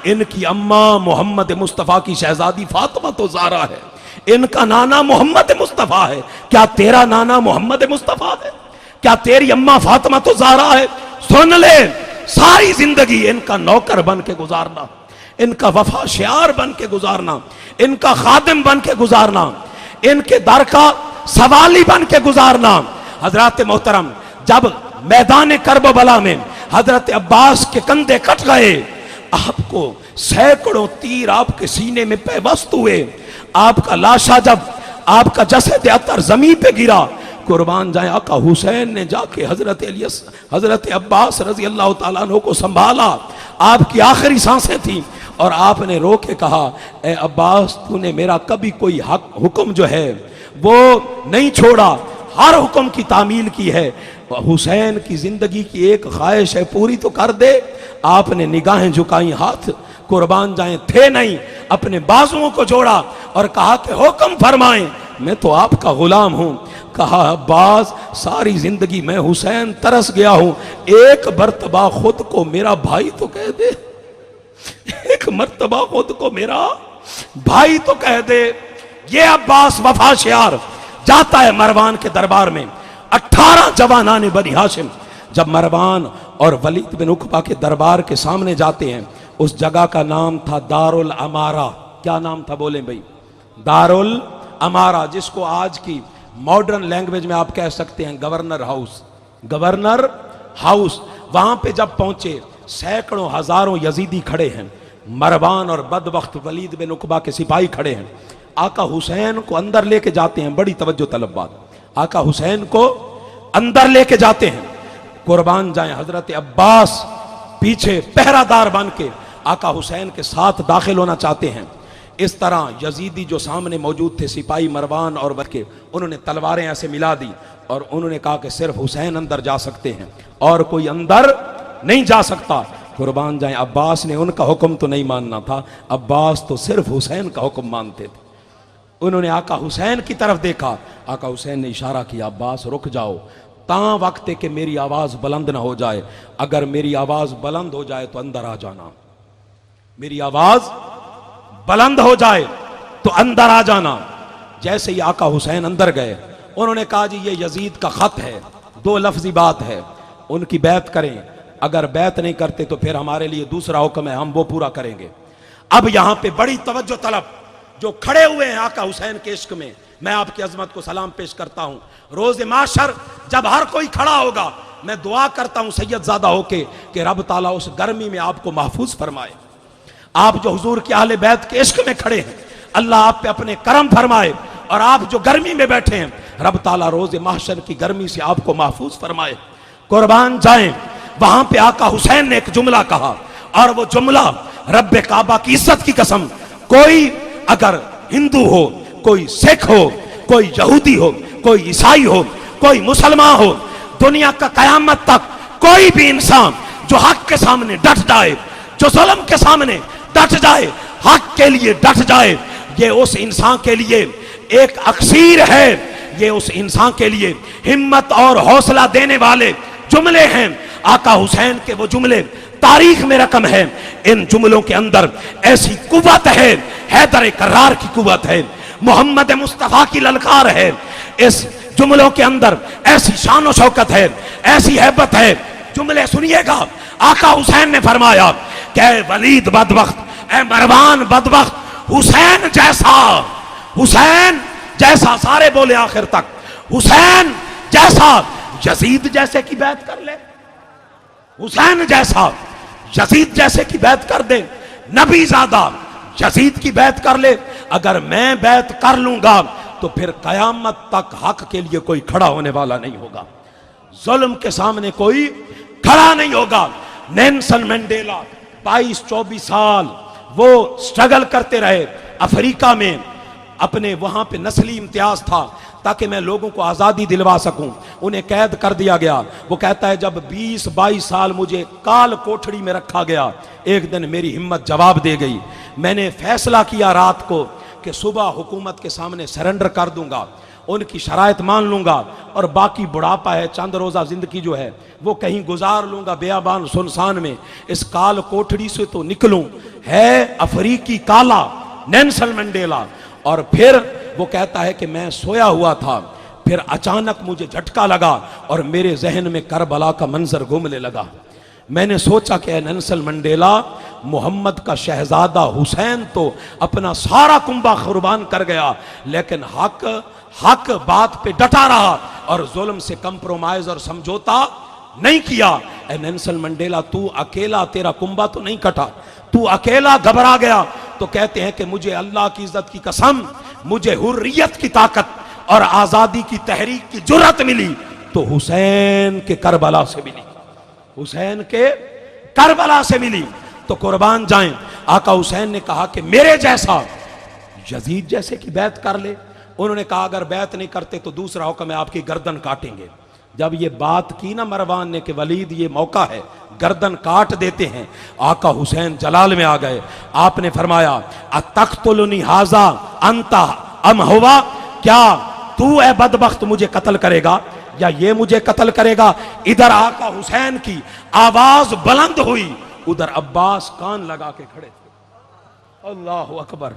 इनकी अम्मा मोहम्मद मुस्तफ़ा की शहजादी फातिमा तो ज़हरा है, इनका नाना मोहम्मद मुस्तफ़ा है। क्या तेरा नाना मोहम्मद मुस्तफ़ा है? क्या तेरी अम्मा फातिमा तो ज़हरा है? सुन ले, सारी जिंदगी इनका नौकर बन के गुजारना, इनका वफा शियार बन के गुजारना, इनका खादिम बन के गुजारना, इनके दर का सवाली बन के गुजारना। हजरत मोहतरम, जब मैदान करबला में हजरत अब्बास के कंधे कट गए, आपको सैकड़ों तीर आपके सीने में पैवस्त हुए, आपका लाशा जब आपका जसद अतर जमीन पे गिरा, कुर्बान जाए आका हुसैन ने जाके हजरत अब्बास रजी अल्लाह तआला अन्हु को संभाला। आपकी आखिरी सांसें थी और आपने रो के कहा, ए अब्बास, तूने मेरा कभी कोई हक हुक्म जो है वो नहीं छोड़ा, हर हुक्म की तामील की है। हुसैन की जिंदगी की एक ख्वाहिश है, पूरी तो कर दे। आपने निगाहें झुकाई, हाथ कुर्बान जाएं थे नहीं, अपने बाजुओं को जोड़ा और कहा कि हुक्म फरमाएं, मैं तो आपका गुलाम हूं। कहा, अब्बास, सारी जिंदगी मैं हुसैन तरस गया हूं, एक मर्तबा खुद को मेरा भाई तो कह दे, एक मर्तबा खुद को मेरा भाई तो कह दे। ये अब्बास वफा शियार जाता है मरवान के दरबार में। 18 जवानाने बनी हाशिम जब मरवान और वलीद बिन उकबा के दरबार के सामने जाते हैं, उस जगह का नाम था दारुल अमारा। क्या नाम था बोले भाई? दारुल अमारा, जिसको आज की मॉडर्न लैंग्वेज में आप कह सकते हैं गवर्नर हाउस। गवर्नर हाउस, वहां पे जब पहुंचे, सैकड़ों हजारों यजीदी खड़े हैं, मरवान और बदबख्त वलीद बिन उकबा के सिपाही खड़े हैं। आका हुसैन को अंदर लेके जाते हैं, बड़ी तवज्जो तलब बात, आका हुसैन को अंदर लेके जाते हैं। कुर्बान जाए हजरत अब्बास पीछे पहरादार बन के आका हुसैन के साथ दाखिल होना चाहते हैं। इस तरह यजीदी जो सामने मौजूद थे, सिपाही मरवान और बल्कि उन्होंने तलवारें ऐसे मिला दी और उन्होंने कहा कि सिर्फ हुसैन अंदर जा सकते हैं और कोई अंदर नहीं जा सकता। कुर्बान जाए अब्बास ने उनका हुक्म तो नहीं मानना था, अब्बास तो सिर्फ हुसैन का हुक्म मानते थे। उन्होंने आका हुसैन की तरफ देखा, आका हुसैन ने इशारा किया, अब्बास रुक जाओ, ता वक्त है कि मेरी आवाज बुलंद ना हो जाए, अगर मेरी आवाज बुलंद हो जाए तो अंदर आ जाना, मेरी आवाज बुलंद हो जाए तो अंदर आ जाना। जैसे ही आका हुसैन अंदर गए, उन्होंने कहा जी ये यजीद का खत है, 2 लफ्जी बात है, उनकी बैत करें, अगर बैत नहीं करते तो फिर हमारे लिए दूसरा हुक्म है, हम वो पूरा करेंगे। अब यहां पे बड़ी तवज्जो तलब जो खड़े हुए हैं आका हुसैन के इश्क में, मैं आपकी अजमत को सलाम पेश करता हूं। रोज माशर जब हर कोई खड़ा होगा, मैं दुआ करता हूं सैयदजादा होके कि रब ताला उस गर्मी में आपको महफूज फरमाए। आप जो हुजूर के अहले बैत के इश्क में खड़े हैं, अल्लाह आप पे अपने करम फरमाए, और आप जो गर्मी में बैठे हैं, रब ताला रोज महशर की गर्मी से आपको महफूज फरमाए। कुर्बान जाएं, वहां पे आका हुसैन ने एक जुमला कहा, और वो जुमला रब्बे काबा की इज्जत की कसम, कोई अगर हिंदू हो, कोई सिख हो, कोई यहूदी हो, कोई ईसाई हो, कोई मुसलमान हो, दुनिया का कयामत तक कोई भी इंसान जो हक के सामने डट जाए, जो जुल्म के सामने डट जाए, हक के लिए डट जाए, ये उस इंसान के लिए एक अक्सीर है, ये उस इंसान के लिए हिम्मत और हौसला देने वाले जुमले हैं। आका हुसैन के वो जुमले तारीख में रकम है, इन जुमलों के अंदर ऐसी कुव्वत है, हैदर करार की कुव्वत है, मोहम्मद मुस्तफा की ललकार है, इस जुमलों के अंदर ऐसी शान और शौकत है, ऐसी हैबत है। जुमले सुनिएगा, आका हुसैन ने फरमाया कि वलीद बदबख्त, ए मरवान बदबख्त, हुसैन जैसा, हुसैन जैसा, सारे बोले आखिर तक, हुसैन जैसा यजीद जैसे की बैत कर ले, हुसैन जैसा यजीद जैसे की बैत कर दे, नबी ज़ादा यजीद की बैत कर ले। अगर मैं बैत कर लूंगा तो फिर कयामत तक हक के लिए कोई खड़ा होने वाला नहीं होगा, जुल्म के सामने कोई खड़ा नहीं होगा। नेल्सन मंडेला 22-24 साल वो स्ट्रगल करते रहे अफ्रीका में, अपने वहां पे नस्ली इम्तियाज था ताकि मैं लोगों को आज़ादी दिलवा सकूं। उन्हें कैद कर दिया गया। वो कहता है जब 20-22 साल मुझे काल कोठड़ी में रखा गया, एक दिन मेरी हिम्मत जवाब दे गई। मैंने फैसला किया रात को कि सुबह हुकूमत के सामने सरेंडर कर दूंगा, उनकी शराइत मान लूंगा, और बाकी बुढ़ापा है, चंद रोज़ा जिंदगी जो है वो कहीं गुजार लूंगा बेयाबान सुनसान में, इस काल कोठड़ी से तो निकलूं। है अफ्रीकी काला नेल्सन मंडेला। और फिर वो कहता है कि मैं सोया हुआ था, फिर अचानक मुझे झटका लगा और मेरे जहन में करबला का मंजर घूमने लगा। मैंने सोचा कि नेल्सन मंडेला, मोहम्मद का शहजादा हुसैन तो अपना सारा कुंबा कुर्बान कर गया, लेकिन हक बात पे डटा रहा और जुल्म से कंप्रोमाइज और समझौता नहीं किया। नेल्सन मंडेला, तू अकेला, तेरा कुंबा तो नहीं कटा, तू अकेला घबरा गया। तो कहते हैं कि मुझे अल्लाह की इज्जत की कसम, मुझे हुर्रियत की ताकत और आजादी की तहरीक की जुर्रत मिली तो हुसैन के करबला से मिली, हुसैन के करबला से मिली। तो कुर्बान जाएं, आका हुसैन ने कहा कि मेरे जैसा यजीद जैसे की बैत कर ले। उन्होंने कहा अगर बैत नहीं करते तो दूसरा हुक्म है आपकी गर्दन काटेंगे। जब ये बात की ना मरवान ने कि वलीद ये मौका है, गर्दन काट देते हैं, आका हुसैन जलाल में आ गए। आपने फरमाया अतख्तुलनी हाजा अंता अम हुआ, क्या तू ए बदबख्त मुझे कत्ल करेगा या ये मुझे कत्ल करेगा। इधर आका हुसैन की आवाज बुलंद हुई, उधर अब्बास कान लगा के खड़े थे। अल्लाह अकबर,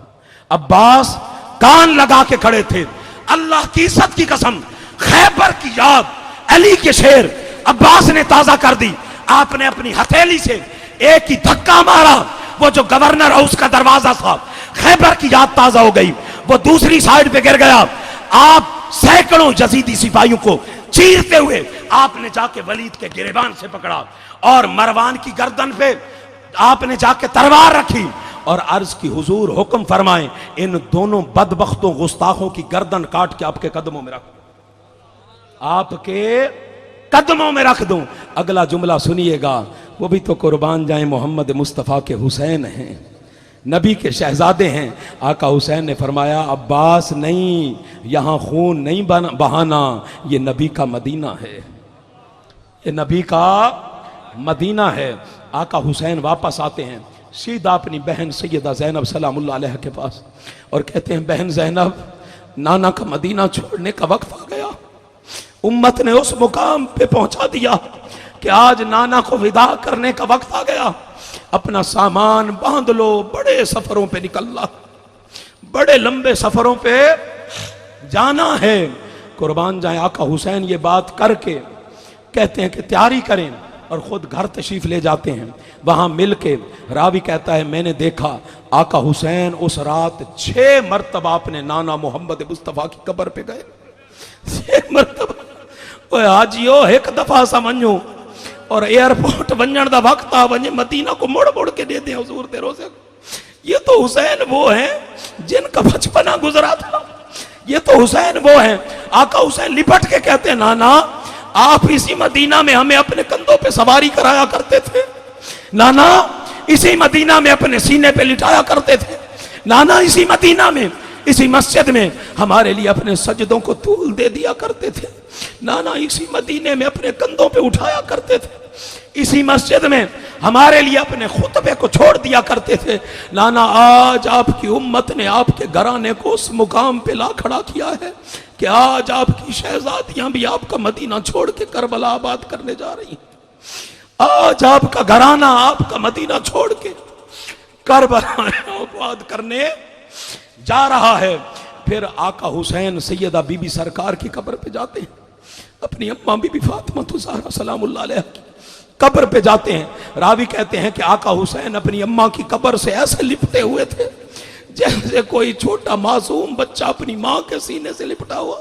अब्बास कान लगा के खड़े थे। अल्लाह की इज्जत की कसम, खैबर की याद, अली के शेर अब्बास ने ताजा कर दी। आपने अपनी हथेली से एक ही धक्का मारा, वो जो गवर्नर हाउस का दरवाजा था, खैबर की याद ताजा हो गई, वो दूसरी साइड पे गिर गया। आप सैकड़ों यजीदी सिपाहियों को चीरते हुए आपने जाके वलीद के गिरेबान से पकड़ा और मरवान की गर्दन पे आपने जाके तलवार रखी और अर्ज की हुजूर हुक्म फरमाएं इन दोनों बदबख्तों गुस्ताखों की गर्दन काट के आपके कदमों में रख, आपके कदमों में रख दूं। अगला जुमला सुनिएगा, वो भी तो कुर्बान जाए मोहम्मद मुस्तफ़ा के हुसैन हैं, नबी के शहजादे हैं। आका हुसैन ने फरमाया अब्बास नहीं, यहां खून नहीं बहाना, ये नबी का मदीना है, ये नबी का मदीना है। आका हुसैन वापस आते हैं सीधा अपनी बहन सैयदा ज़ैनब सलामुल्लाह अलैहा के पास और कहते हैं बहन ज़ैनब, नाना का मदीना छोड़ने का वक्त आ गया, उम्मत ने उस मुकाम पे पहुंचा दिया कि आज नाना को विदा करने का वक्त आ गया, अपना सामान बांध लो, बड़े सफरों पे निकलना, बड़े लंबे सफरों पे जाना है। कुर्बान जाए आका हुसैन ये बात करके कहते हैं कि तैयारी करें और खुद घर तशरीफ ले जाते हैं। वहां मिल के रावी कहता है मैंने देखा आका हुसैन उस रात 6 मरतबा अपने नाना मोहम्मद मुस्तफ़ा की कब्र पे गए, 6 मरतबा। हाजियो एक दफा समझो और एयरपोर्ट वंजन दा वक्त आ वंजे मदीना को मोड़ मोड़ के दे दे हुजूर तेरो से। ये तो हुसैन वो हैं जिनका बचपना गुजरा था, ये तो हुसैन वो हैं। आका हुसैन लिपट के कहते हैं नाना आप इसी मदीना में हमें अपने कंधों पे सवारी कराया करते थे, नाना इसी मदीना में अपने सीने पे लिटाया करते थे, नाना इसी मदीना में इसी मस्जिद में हमारे लिए अपने सजदों को तूल दे दिया करते थे, नाना इसी मदीने में अपने कंधों पे उठाया करते थे, इसी मस्जिद में हमारे लिए अपने खुतबे को छोड़ दिया करते थे। नाना आज आपकी उम्मत ने आपके घराने को उस मुकाम पे ला खड़ा किया है कि आज आपकी शहजादियां भी आपका मदीना छोड़ के करबला आबाद करने जा रही हैं। आज आपका घराना आपका मदीना छोड़ के करबला आबाद करने जा रहा है। फिर आका हुसैन सैयदा बीबी सरकार की कब्र पे जाते हैं, अपनी अम्मा बीबी फातिमा ज़हरा सलामुल्लाह अलैहा की कब्र पे जाते हैं। रावी कहते हैं कि आका हुसैन अपनी अम्मा की कब्र से ऐसे लिपटे हुए थे जैसे कोई छोटा मासूम बच्चा अपनी माँ के सीने से लिपटा हुआ,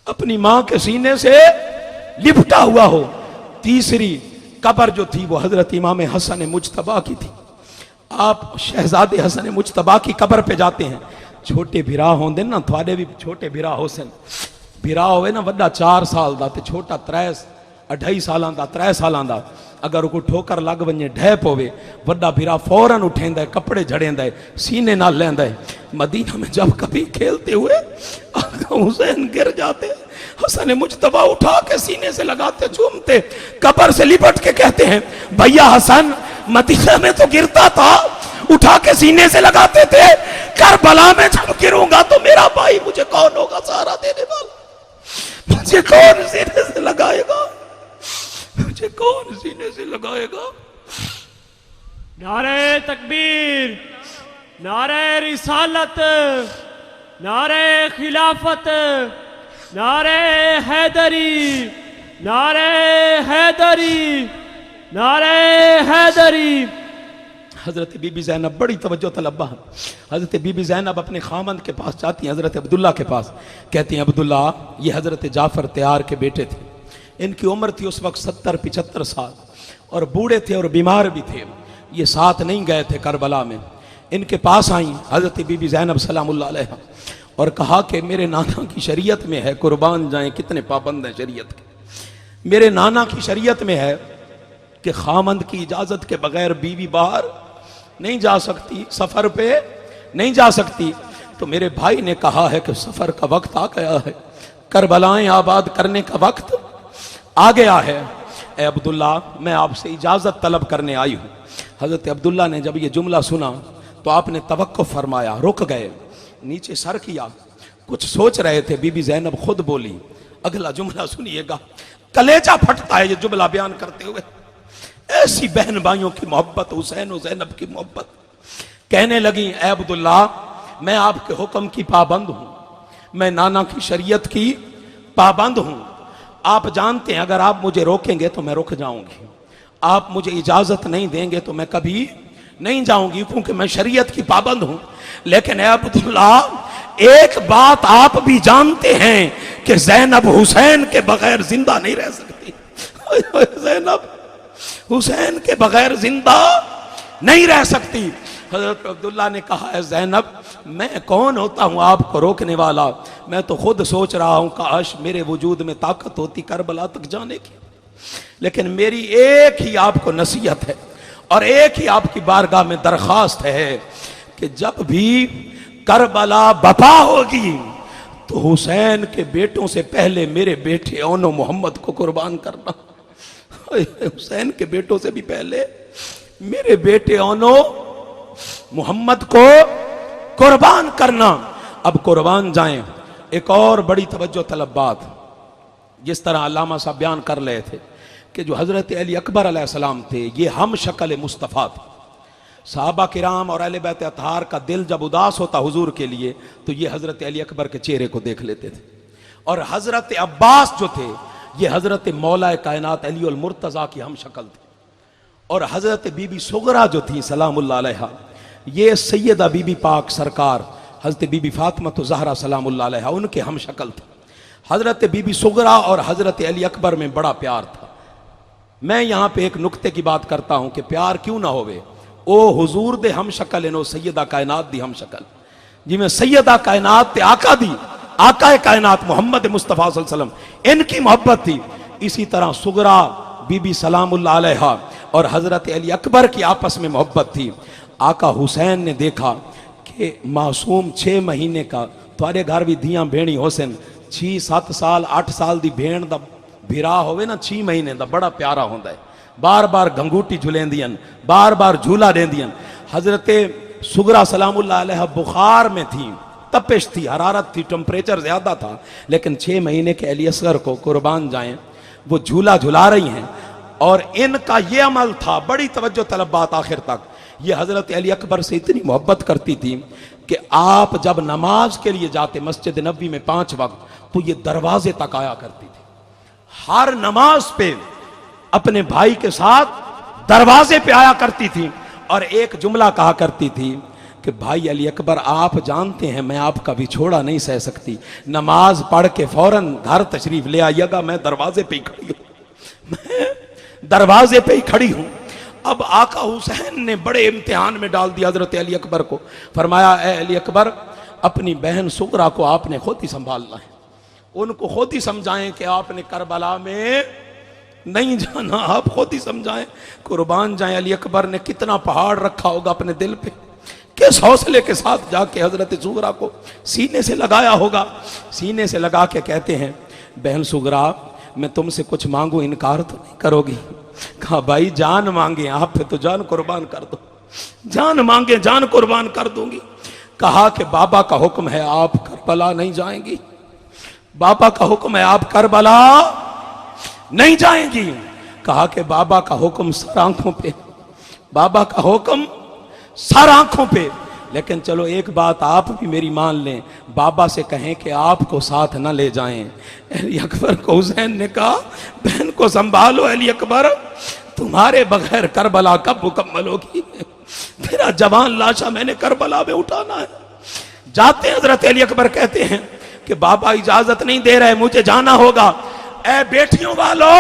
अपनी माँ के सीने से लिपटा हुआ हो। तीसरी कब्र जो थी वो हजरत इमाम हसन मुज्तबा की थी। आप शहजादे हसन मुज्तबा की कब्र पे जाते हैं। छोटे भिरा होंदे ना, थोड़े भी छोटे भिरा होसन, भिरा होवे ना वड्डा 4 साल दा ते छोटा 2.5 सालां दा 3 सालां दा, अगर को ठोकर लग वने ढह पवे वड्डा भिरा फौरन उठेंदा है, कपड़े झड़ेंदा है, सीने नाल लेंदा है। मदीना में जब कभी खेलते हुए आका हुसैन गिर जाते, हसन मुज्तबा उठा के सीने से लगाते, चूमते, कब्र से लिपट के कहते हैं भैया हसन मदीना में तो गिरता था, उठा के सीने से लगाते थे, करबला में जब गिरूंगा तो मेरा भाई मुझे कौन होगा सहारा देने वाला, मुझे कौन सीने से लगाएगा, मुझे कौन सीने से लगाएगा। नारे तकबीर, नारे रिसालत, नारे खिलाफत, नारे हैदरी, नारे हैदरी, नारे हैदरी। हजरत बीबी ज़ैनब बड़ी तवज्जो तलब्बा है। हजरत बीबी ज़ैनब अपने खामंद के पास जाती हैं, हजरत अब्दुल्ला के पास, कहती हैं अब्दुल्ला ये हजरत जाफर तैयार के बेटे थे, इनकी उम्र थी उस वक्त 70-75 साल और बूढ़े थे और बीमार भी थे, ये साथ नहीं गए थे करबला में। इनके पास आई हजरत बीबी ज़ैनब सलामुल्लाह अलैहा और कहा कि मेरे नाना की शरीयत में है, कुर्बान जाएं कितने पाबंद हैं शरीयत के, मेरे नाना की शरीयत में है कि खामंद की इजाजत के बगैर बीवी बाहर नहीं जा सकती, सफर पे नहीं जा सकती। तो मेरे भाई ने कहा है कि सफर का वक्त आ गया है, करबलाएं आबाद करने का वक्त आ गया है, ए अब्दुल्ला मैं आपसे इजाजत तलब करने आई हूं। हजरत अब्दुल्ला ने जब ये जुमला सुना तो आपने तवक्कुफ फरमाया, रुक गए, नीचे सर किया, कुछ सोच रहे थे। बीबी ज़ैनब खुद बोली, अगला जुमला सुनिएगा, कलेजा फटता है ये जुमला बयान करते हुए। ऐसी बहन भाइयों की मोहब्बत, हुसैन और ज़ैनब की मोहब्बत। कहने लगी ए अब्दुल्ला मैं आपके हुक्म की पाबंद हूं, मैं नाना की शरीयत की पाबंद हूं, आप जानते हैं अगर आप मुझे रोकेंगे तो मैं रुक जाऊंगी, आप मुझे इजाजत नहीं देंगे तो मैं कभी नहीं जाऊंगी, क्योंकि मैं शरीयत की पाबंद हूं। लेकिन ए अब्दुल्ला एक बात आप भी जानते हैं कि ज़ैनब हुसैन के बगैर जिंदा नहीं रह सकती, ज़ैनब हुसैन के बगैर जिंदा नहीं रह सकती। हजरत अब्दुल्ला ने कहा है ज़ैनब मैं कौन होता हूँ आपको रोकने वाला, मैं तो खुद सोच रहा हूँ काश मेरे वजूद में ताकत होती करबला तक जाने की। लेकिन मेरी एक ही आपको नसीहत है और एक ही आपकी बारगाह में दरख्वास्त है कि जब भी करबला बपा होगी तो हुसैन के बेटों से पहले मेरे बेटे ओनो मोहम्मद को कुर्बान करना। हुसैन के बेटों से भी पहले मेरे बेटे ओनो मोहम्मद को कुर्बान करना। अब कुर्बान जाएं। एक और बड़ी तवज्जो तलब बात, जिस तरह अल्लामा साहब बयान कर रहे थे कि जो हजरत अली अकबर अलैहिस्सलाम थे ये हम शक्ल मुस्तफ़ा थे। सहाबा किराम और अहले बैत अतहार का दिल जब उदास होता हुजूर के लिए तो ये हजरत अली अकबर के चेहरे को देख लेते थे। और हजरत अब्बास जो थे ये हजरत मौला कायनात अली अल मुर्तज़ा की हम शक्ल थे। और हजरत बीबी सुगरा जो थी सलामुल्लाह अलैहा ये सैयदा बीबी पाक सरकार हजरत बीबी फातिमा तो ज़हरा सलामुल्लाह अलैहा उनके हम शक्ल थे। हजरत बीबी सुगरा और हजरत अली अकबर में बड़ा प्यार था। मैं यहाँ पे एक नुक्ते की बात करता हूँ कि प्यार क्यों ना होवे, ओ हुजूर दे हम शक्ल नो सैयदा कायनात दी हम शक्ल, जिमें सैयदा कायनात ते आका दी आका कायनात मोहम्मद मुस्तफ़ा सल्लल्लाहु अलैहि वसल्लम इनकी मोहब्बत थी। इसी तरह सुगरा बीबी सलामुल्लाह अलैहा और हजरत अली अकबर की आपस में मोहब्बत थी। आका हुसैन ने देखा कि मासूम 6 महीने का तुहारे घर भी धियां भेणी होसन 6-7 साल 8 साल दी भेण दा भिरा होवे ना 6 महीने दा बड़ा प्यारा होंदा है। बार बार गंगूटी झुलेंदियन, बार बार झूला देंदियन। हजरत सुगरा सलामुल्लाह अलैहा बुखार में थी, तपिश थी, हरारत थी, टेम्परेचर ज्यादा था, लेकिन 6 महीने के अली असगर को कुर्बान जाएं वो झूला झुला रही हैं। और इनका ये अमल था, बड़ी तवज्जो तलब बात आखिर तक, ये हजरत अली अकबर से इतनी मोहब्बत करती थी कि आप जब नमाज के लिए जाते मस्जिद नबी में 5 वक्त तो ये दरवाजे तक आया करती थी। हर नमाज पे अपने भाई के साथ दरवाजे पे आया करती थी और एक जुमला कहा करती थी कि भाई अली अकबर आप जानते हैं मैं आपका विछोड़ा नहीं सह सकती, नमाज पढ़ के फौरन घर तशरीफ ले आइएगा, मैं दरवाजे पे ही खड़ी हूं, मैं दरवाजे पे ही खड़ी हूं। अब आका हुसैन ने बड़े इम्तिहान में डाल दिया हजरत अली अकबर को। फरमाया ए अली अकबर अपनी बहन सुगरा को आपने खुद ही संभालना है, उनको खुद ही समझाएं कि आपने करबला में नहीं जाना, आप खुद ही समझाएं, कुर्बान जाएं। अली अकबर ने कितना पहाड़ रखा होगा अपने दिल पे, किस हौसले के साथ जाके हजरत सुगरा को सीने से लगाया होगा। सीने से लगा के कहते हैं बहन सुगरा मैं तुमसे कुछ मांगू इनकार तो नहीं करोगी? कहा भाई जान मांगे आप पे तो जान कुर्बान कर दो, जान मांगे जान कुर्बान कर दूंगी। कहा कि बाबा का हुक्म है आप करबला नहीं जाएंगी, बाबा का हुक्म है आप करबला नहीं जाएंगी। कहा कि बाबा का हुक्म सर आंखों पे, बाबा का हुक्म सर आंखों पे, लेकिन चलो एक बात आप भी मेरी मान लें, बाबा से कहें कि आपको साथ न ले जाएं। अली अकबर को हुसैन ने कहा बहन को संभालो अली अकबर, तुम्हारे बगैर करबला कब मुकम्मल होगी, मेरा जवान लाशा मैंने करबला में उठाना है। जाते हजरत अली अकबर कहते हैं कि बाबा इजाजत नहीं दे रहे, मुझे जाना होगा। ए बेटियों वालों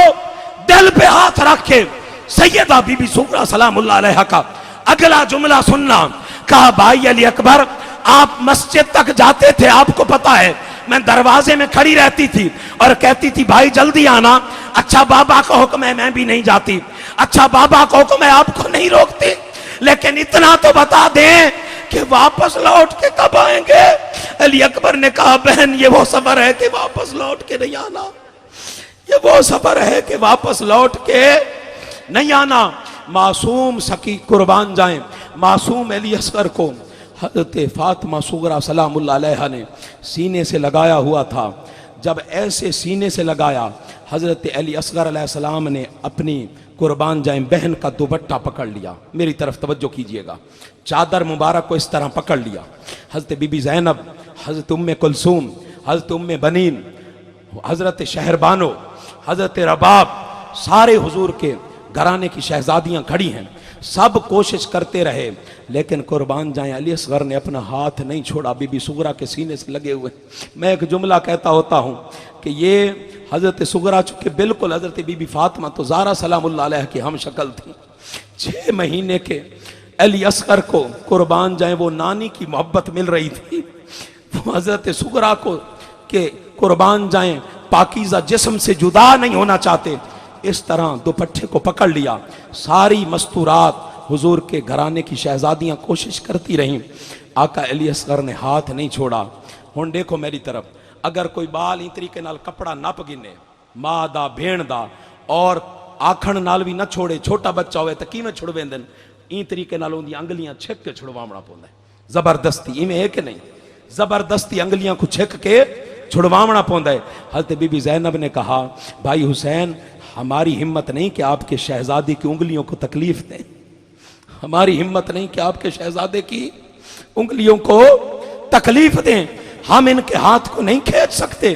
दिल पे हाथ रख के सैयदा बीबी सुगरा सलामुल्लाह अलैहा का अगला जुमला सुनना। कहा भाई अली अकबर आप मस्जिद तक जाते थे, आपको पता है मैं दरवाजे में खड़ी रहती थी और कहती थी भाई जल्दी आना, अच्छा बाबा का हुक्म है मैं भी नहीं जाती, अच्छा बाबा का हुक्म है आपको नहीं रोकती, लेकिन इतना तो बता दें कि वापस लौट के कब आएंगे। अली अकबर ने कहा बहन ये वो सफर है कि वापस लौट के नहीं आना, ये वो सफर है कि वापस लौट के नहीं आना। मासूम सकी कुर्बान जाएं। मासूम अली असगर को हजरत फातिमा सुगरा सलामुल्लाह अलैहा ने सीने से लगाया हुआ था। जब ऐसे सीने से लगाया हजरत अली असगर अलैहिस्सलाम ने अपनी कुर्बान जाएं बहन का दुपट्टा पकड़ लिया, मेरी तरफ तवज्जो कीजिएगा, चादर मुबारक को इस तरह पकड़ लिया। हजरत बीबी ज़ैनब, हजरत उम्मे कुलसूम, हजरत उम्मे बनीन, हजरत शहरबानो, हजरत रबाब, सारे हुजूर के घराने की शहजादियां खड़ी हैं, सब कोशिश करते रहे, लेकिन कुर्बान जाएं अली असगर ने अपना हाथ नहीं छोड़ा, बीबी सुगरा के सीने से लगे हुए। मैं एक जुमला कहता होता हूं कि ये हजरत सुगरा चूंकि बिल्कुल हजरत बीबी फातिमा तो ज़हरा सलामुल्लाह अलैहा की हम शक्ल थी, 6 महीने के अली असगर को कुर्बान जाए वो नानी की मोहब्बत मिल रही थी, वो हजरत सुगरा को के कुर्बान जाए पाकीज़ा जिस्म से जुदा नहीं होना चाहते। इस तरह दुपट्टे को पकड़ लिया। सारी मस्तूरात हुजूर के घराने की शहजादियां कोशिश करती रहीं, आका अली असगर ने हाथ नहीं छोड़ा। हुण देखो मेरी तरफ, अगर कोई बाल ई तरीके नाल कपड़ा नप गिने मां दा भेण दा और आखण नाल भी न छोड़े, छोटा बच्चा होवे तो किवें छुड़वेंदे ई तरीके नाल उनकी अंगलियां छिक के छुड़वावना पौंदा है। जबरदस्ती इवें है कि नहीं, जबरदस्ती अंगलियां को छिक के छुड़वावना पौंदा है। हज़रत बीबी ज़ैनब ने कहा, भाई हुसैन हमारी हिम्मत नहीं कि आपके शहजादे की उंगलियों को तकलीफ दें, हमारी हिम्मत नहीं कि आपके शहजादे की उंगलियों को तकलीफ दें, हम इनके हाथ को नहीं खींच सकते,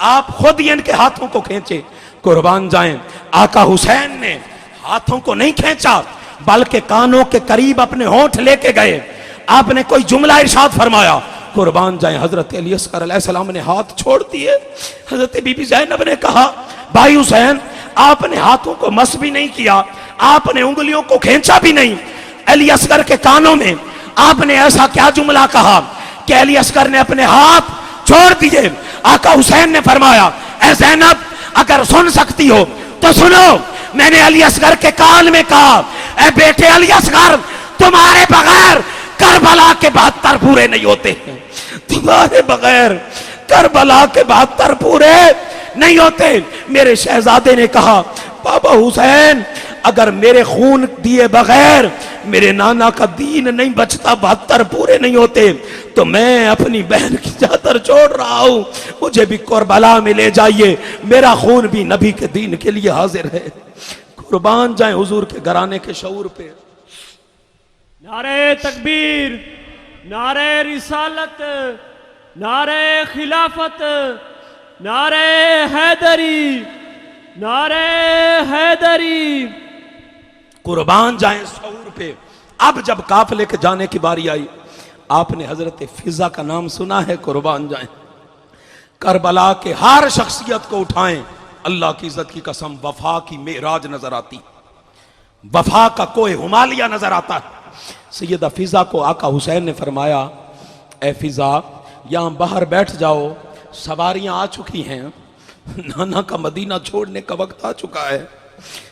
आप खुद ही इनके हाथों को खींचे। कुर्बान जाएं, आका हुसैन ने हाथों को नहीं खींचा बल्कि कानों के करीब अपने होंठ लेके गए। आपने कोई जुमला इरशाद फरमाया, कुर्बान जाएं हजरत अली अस्कर अलैहिस्सलाम ने हाथ छोड़ दिए। हजरत बीबी ज़ैनब ने कहा, भाई हुसैन आपने हाथों को मस भी नहीं किया, आपने उंगलियों को खींचा भी नहीं। अली असगर के कानों में आपने ऐसा क्या जुमला कहा कि अली असगर ने अपने हाथ छोड़ दिए। आका हुसैन ने फरमाया, ए ज़ैनब अगर सुन सकती हो तो सुनो, मैंने अली असगर के कान में कहा, ए बेटे अली असगर तुम्हारे बगैर करबला के 72 पूरे नहीं होते, तुम्हारे बगैर करबला के 72 पूरे नहीं होते। मेरे शहजादे ने कहा, बाबा हुसैन अगर मेरे खून दिए बगैर मेरे नाना का दीन नहीं बचता, 72 पूरे नहीं होते, तो मैं अपनी बहन की चादर छोड़ रहा हूं, मुझे भी करबला में ले जाइए, मेरा खून भी नबी के दीन के लिए हाजिर है। कुर्बान जाए हुजूर के घराने के शऊर पे। नारे तकबीर, नारे रिसालत, नारे खिलाफत, नारे हैदरी, नारे हैदरी। कुर्बान जाए शऊर पे। अब जब काफिले के जाने की बारी आई, आपने हजरत फिजा का नाम सुना है? कुर्बान जाए, करबला के हर शख्सियत को उठाएं, अल्लाह की इज्जत की कसम वफा की मेराज नजर आती, वफा का कोई हुमालिया नजर आता है। सैयदा फिजा को आका हुसैन ने फरमाया, ए फिजा यहां बाहर बैठ जाओ, सवारियां आ चुकी हैं, नाना का मदीना छोड़ने का वक्त आ चुका है,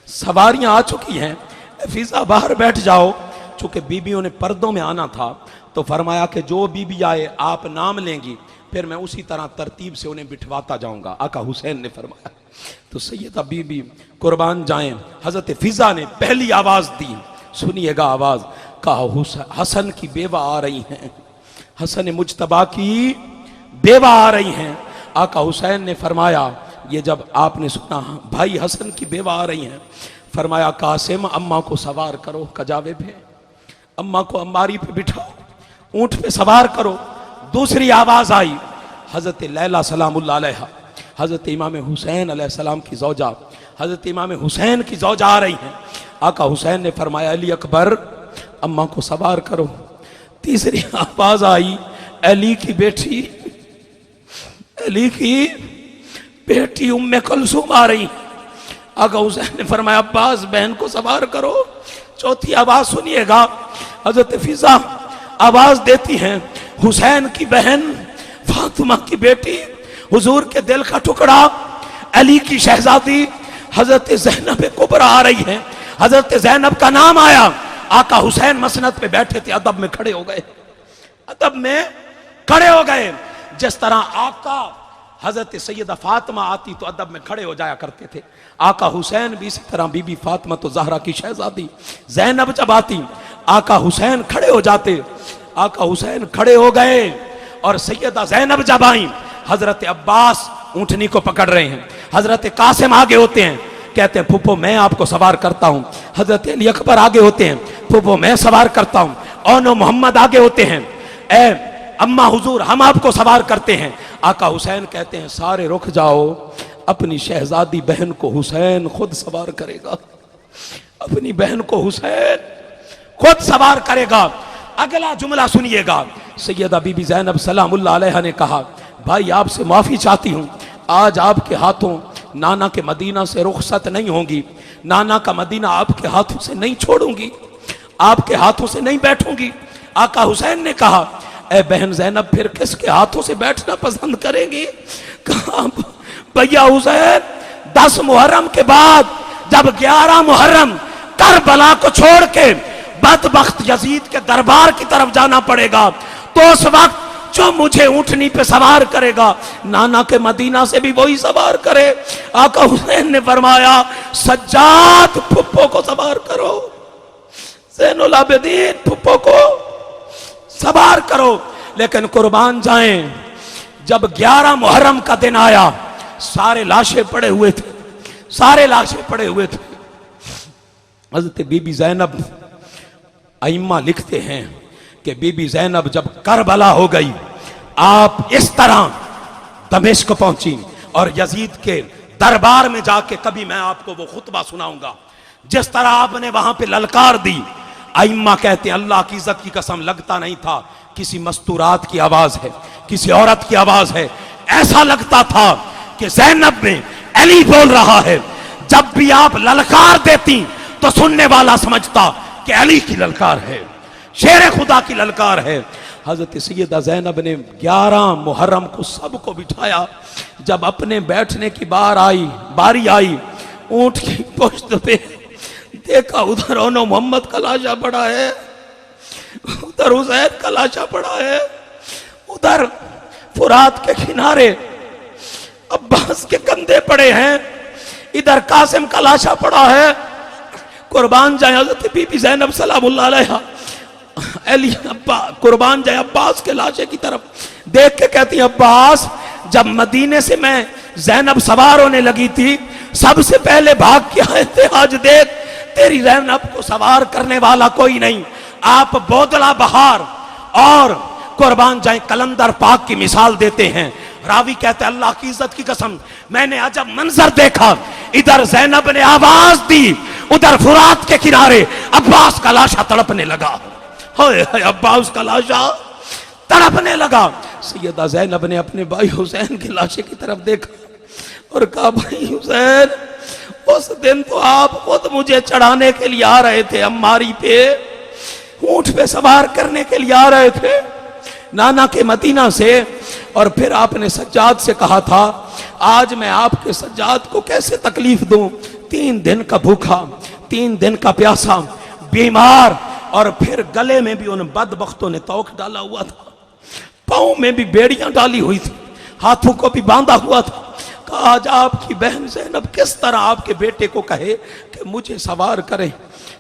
सवारियां आ चुकी हैं, फिजा बाहर बैठ जाओ। चूंकि बीबियों ने पर्दों में आना था तो फरमाया कि जो बीबी आए आप नाम लेंगी, फिर मैं उसी तरह तरतीब से उन्हें बिठवाता जाऊंगा, आका हुसैन ने फरमाया। तो सैयदा बीबी कुर्बान जाएं हजरत फिजा ने पहली आवाज दी, सुनिएगा आवाज, कहा हसन की बेवा आ रही हैं, हसन मुजतबा की बेवा आ रही हैं। आका हुसैन ने फरमाया, ये जब आपने सुना भाई हसन की बेवा आ रही हैं, फरमाया कासिम अम्मा को सवार करो कजावे पे, अम्मा को अम्बारी पे बिठाओ, ऊंट पे सवार करो। दूसरी आवाज आई, हजरत लैला सलामुल्लाह अलैहा, हजरत इमाम हुसैन अलैहिस्सलाम की जौजा, हजरत इमाम हुसैन की जौजा आ रही हैं। आका हुसैन ने फरमाया अली अकबर अम्मा को सवार करो। तीसरी आवाज आई, अली की बेटी, अली की बेटी उम्मे कुलसूम आ रही। आका हुसैन ने फरमाया अब्बास बहन को सवार करो। चौथी आवाज सुनिएगा, हजरत फिजा आवाज देती हैं, हुसैन की बहन फातिमा की बेटी, हुजूर के दिल का टुकड़ा, अली की शहजादी हजरत ज़ैनब कुबरा आ रही है। हजरत ज़ैनब का नाम आया। आका हुसैन मसनद पे बैठे थे, अदब में खड़े हो गए, अदब में खड़े हो गए। जिस तरह आका हजरत सैयदा फातिमा आती तो अदब में खड़े हो जाया करते थे, आका हुसैन भी इसी तरह बीबी फातिमा तो ज़हरा की शहजादी ज़ैनब जब आती आका हुसैन खड़े हो जाते। आका हुसैन खड़े हो गए और सैयदा ज़ैनब जब आई, हजरत अब्बास ऊंटनी को पकड़ रहे हैं, हजरत कासिम आगे होते हैं, कहते हैं फूफो मैं आपको सवार करता हूं। हजरत अली अकबर आगे होते हैं, फूफो मैं सवार करता हूं। औनो मोहम्मद आगे होते हैं, ए अम्मा हुजूर हम आपको सवार करते हैं। आका हुसैन कहते हैं सारे रुक जाओ, अपनी शहजादी बहन को हुसैन खुद सवार करेगा, अपनी बहन को हुसैन खुद सवार करेगा। अगला जुमला सुनिएगा, सैयदा बीबी ज़ैनब सलामुल्लाह अलैहा ने कहा भाई आपसे माफी चाहती हूं, आज आपके हाथों नाना के मदीना से रुखसत नहीं होंगी, नाना का मदीना आपके हाथों से नहीं छोड़ूंगी। आपके हाथों से नहीं बैठूंगी। आका हुसैन ने कहा, ए बहन ज़ैनब, फिर किसके हाथों से बैठना पसंद करेंगी? कहा, भैया हुसैन, 10 मुहर्रम के बाद जब 11 मुहर्रम करबला को छोड़ के बदबख्त यजीद के दरबार की तरफ जाना पड़ेगा, तो उस वक्त जो मुझे ऊंटनी पे सवार करेगा, नाना के मदीना से भी वही सवार करे। आका हुसैन ने फरमाया, सज्जाद, फुप्पो को सवार करो, ज़ैनुल आबिदीन, फुप्पो को सवार करो। लेकिन कुर्बान जाएं, जब 11 मुहर्रम का दिन आया, सारे लाशें पड़े हुए थे, सारे लाशें पड़े हुए थे। हज़रत बीबी ज़ैनब, अइम्मा लिखते हैं कि बीबी ज़ैनब जब करबला हो गई, आप इस तरह दमिश्क पहुंची और यजीद के दरबार में जाके, कभी मैं आपको वो खुतबा सुनाऊंगा जिस तरह आपने वहां पे ललकार दी। अइम्मा कहते हैं, अल्लाह की इज्जत की कसम, लगता नहीं था किसी मस्तूरात की आवाज है, किसी औरत की आवाज है। ऐसा लगता था कि ज़ैनब में अली बोल रहा है। जब भी आप ललकार देती तो सुनने वाला समझता कि अली की ललकार है, शेर खुदा की ललकार है। हजरत सैयदा ज़ैनब ने 11 मुहर्रम को सबको बिठाया। जब अपने बैठने की बारी आई, ऊंट की पुश्त पे देखा, उधर ओनो मोहम्मद का लाशा पड़ा है, उधर हुसैन का लाशा पड़ा है, उधर फुरात के किनारे अब्बास के कंधे पड़े हैं, इधर कासिम का लाशा पड़ा है। कुर्बान जाए हज़रत बीबी ज़ैनब सलामुल्लाह अलैहा, अली अब्बा कुर्बान जाए अब्बास के लाशे की तरफ देख के कहती, अब्बास, जब मदीने से मैं ज़ैनब सवार होने लगी थी, सबसे पहले भाग के आए थे, आज देख तेरी ज़ैनब को सवार करने वाला कोई नहीं। आप बोदला बहार और कुर्बान जाए कलंदर पाक की मिसाल देते हैं। रावी कहते, अल्लाह की इज्जत की कसम, मैंने अजब मंजर देखा। इधर ज़ैनब ने आवाज दी, उधर फुरात के किनारे अब्बास का लाशा तड़पने लगा। हाय हाय, अब्बास का लाशा तड़पने लगा। सैयदा ज़ैनब ने अपने भाई हुसैन के लाशे की तरफ देखा और कहा, भाई हुसैन, उस दिन तो आप खुद मुझे चढ़ाने के लिए आ रहे थे, अम्मारी पे ऊंट पे सवार करने के लिए आ रहे थे नाना के मदीना से, और फिर आपने सज्जाद से कहा था, आज मैं आपके सज्जाद को कैसे तकलीफ दूं? 3 दिन का भूखा, 3 दिन का प्यासा, बीमार, और फिर गले में भी उन बदबख्तों ने तौक डाला हुआ था, पाँव में भी बेड़ियां डाली हुई थी, हाथों को भी बांधा हुआ था। कहा, आज आपकी बहन ज़ैनब किस तरह आपके बेटे को कहे कि मुझे सवार करें?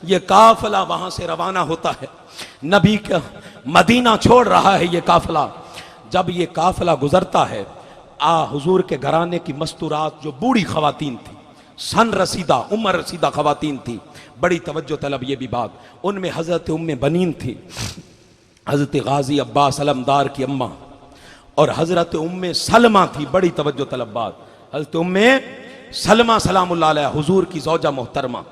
ये काफिला वहां से रवाना होता है, नबी का मदीना छोड़ रहा है ये काफिला। जब ये काफिला गुजरता है, हुजूर के घराने की मस्तूरात जो बूढ़ी खवातीन थी, सन रसीदा, उम्र रसीदा खवातीन थी, बड़ी तवज्जो तलब ये भी बात, उनमें हजरत उम्मे बनीन थी, हजरत गाजी अब्बास अलमदार की अम्मा, और हजरत उम्मे सलमा थी, बड़ी तवज्जो तलब बात, हजरत उम्मे सलमा सलामुल्लाह अलैहा, हुजूर की ज़ौजा मोहतरमा,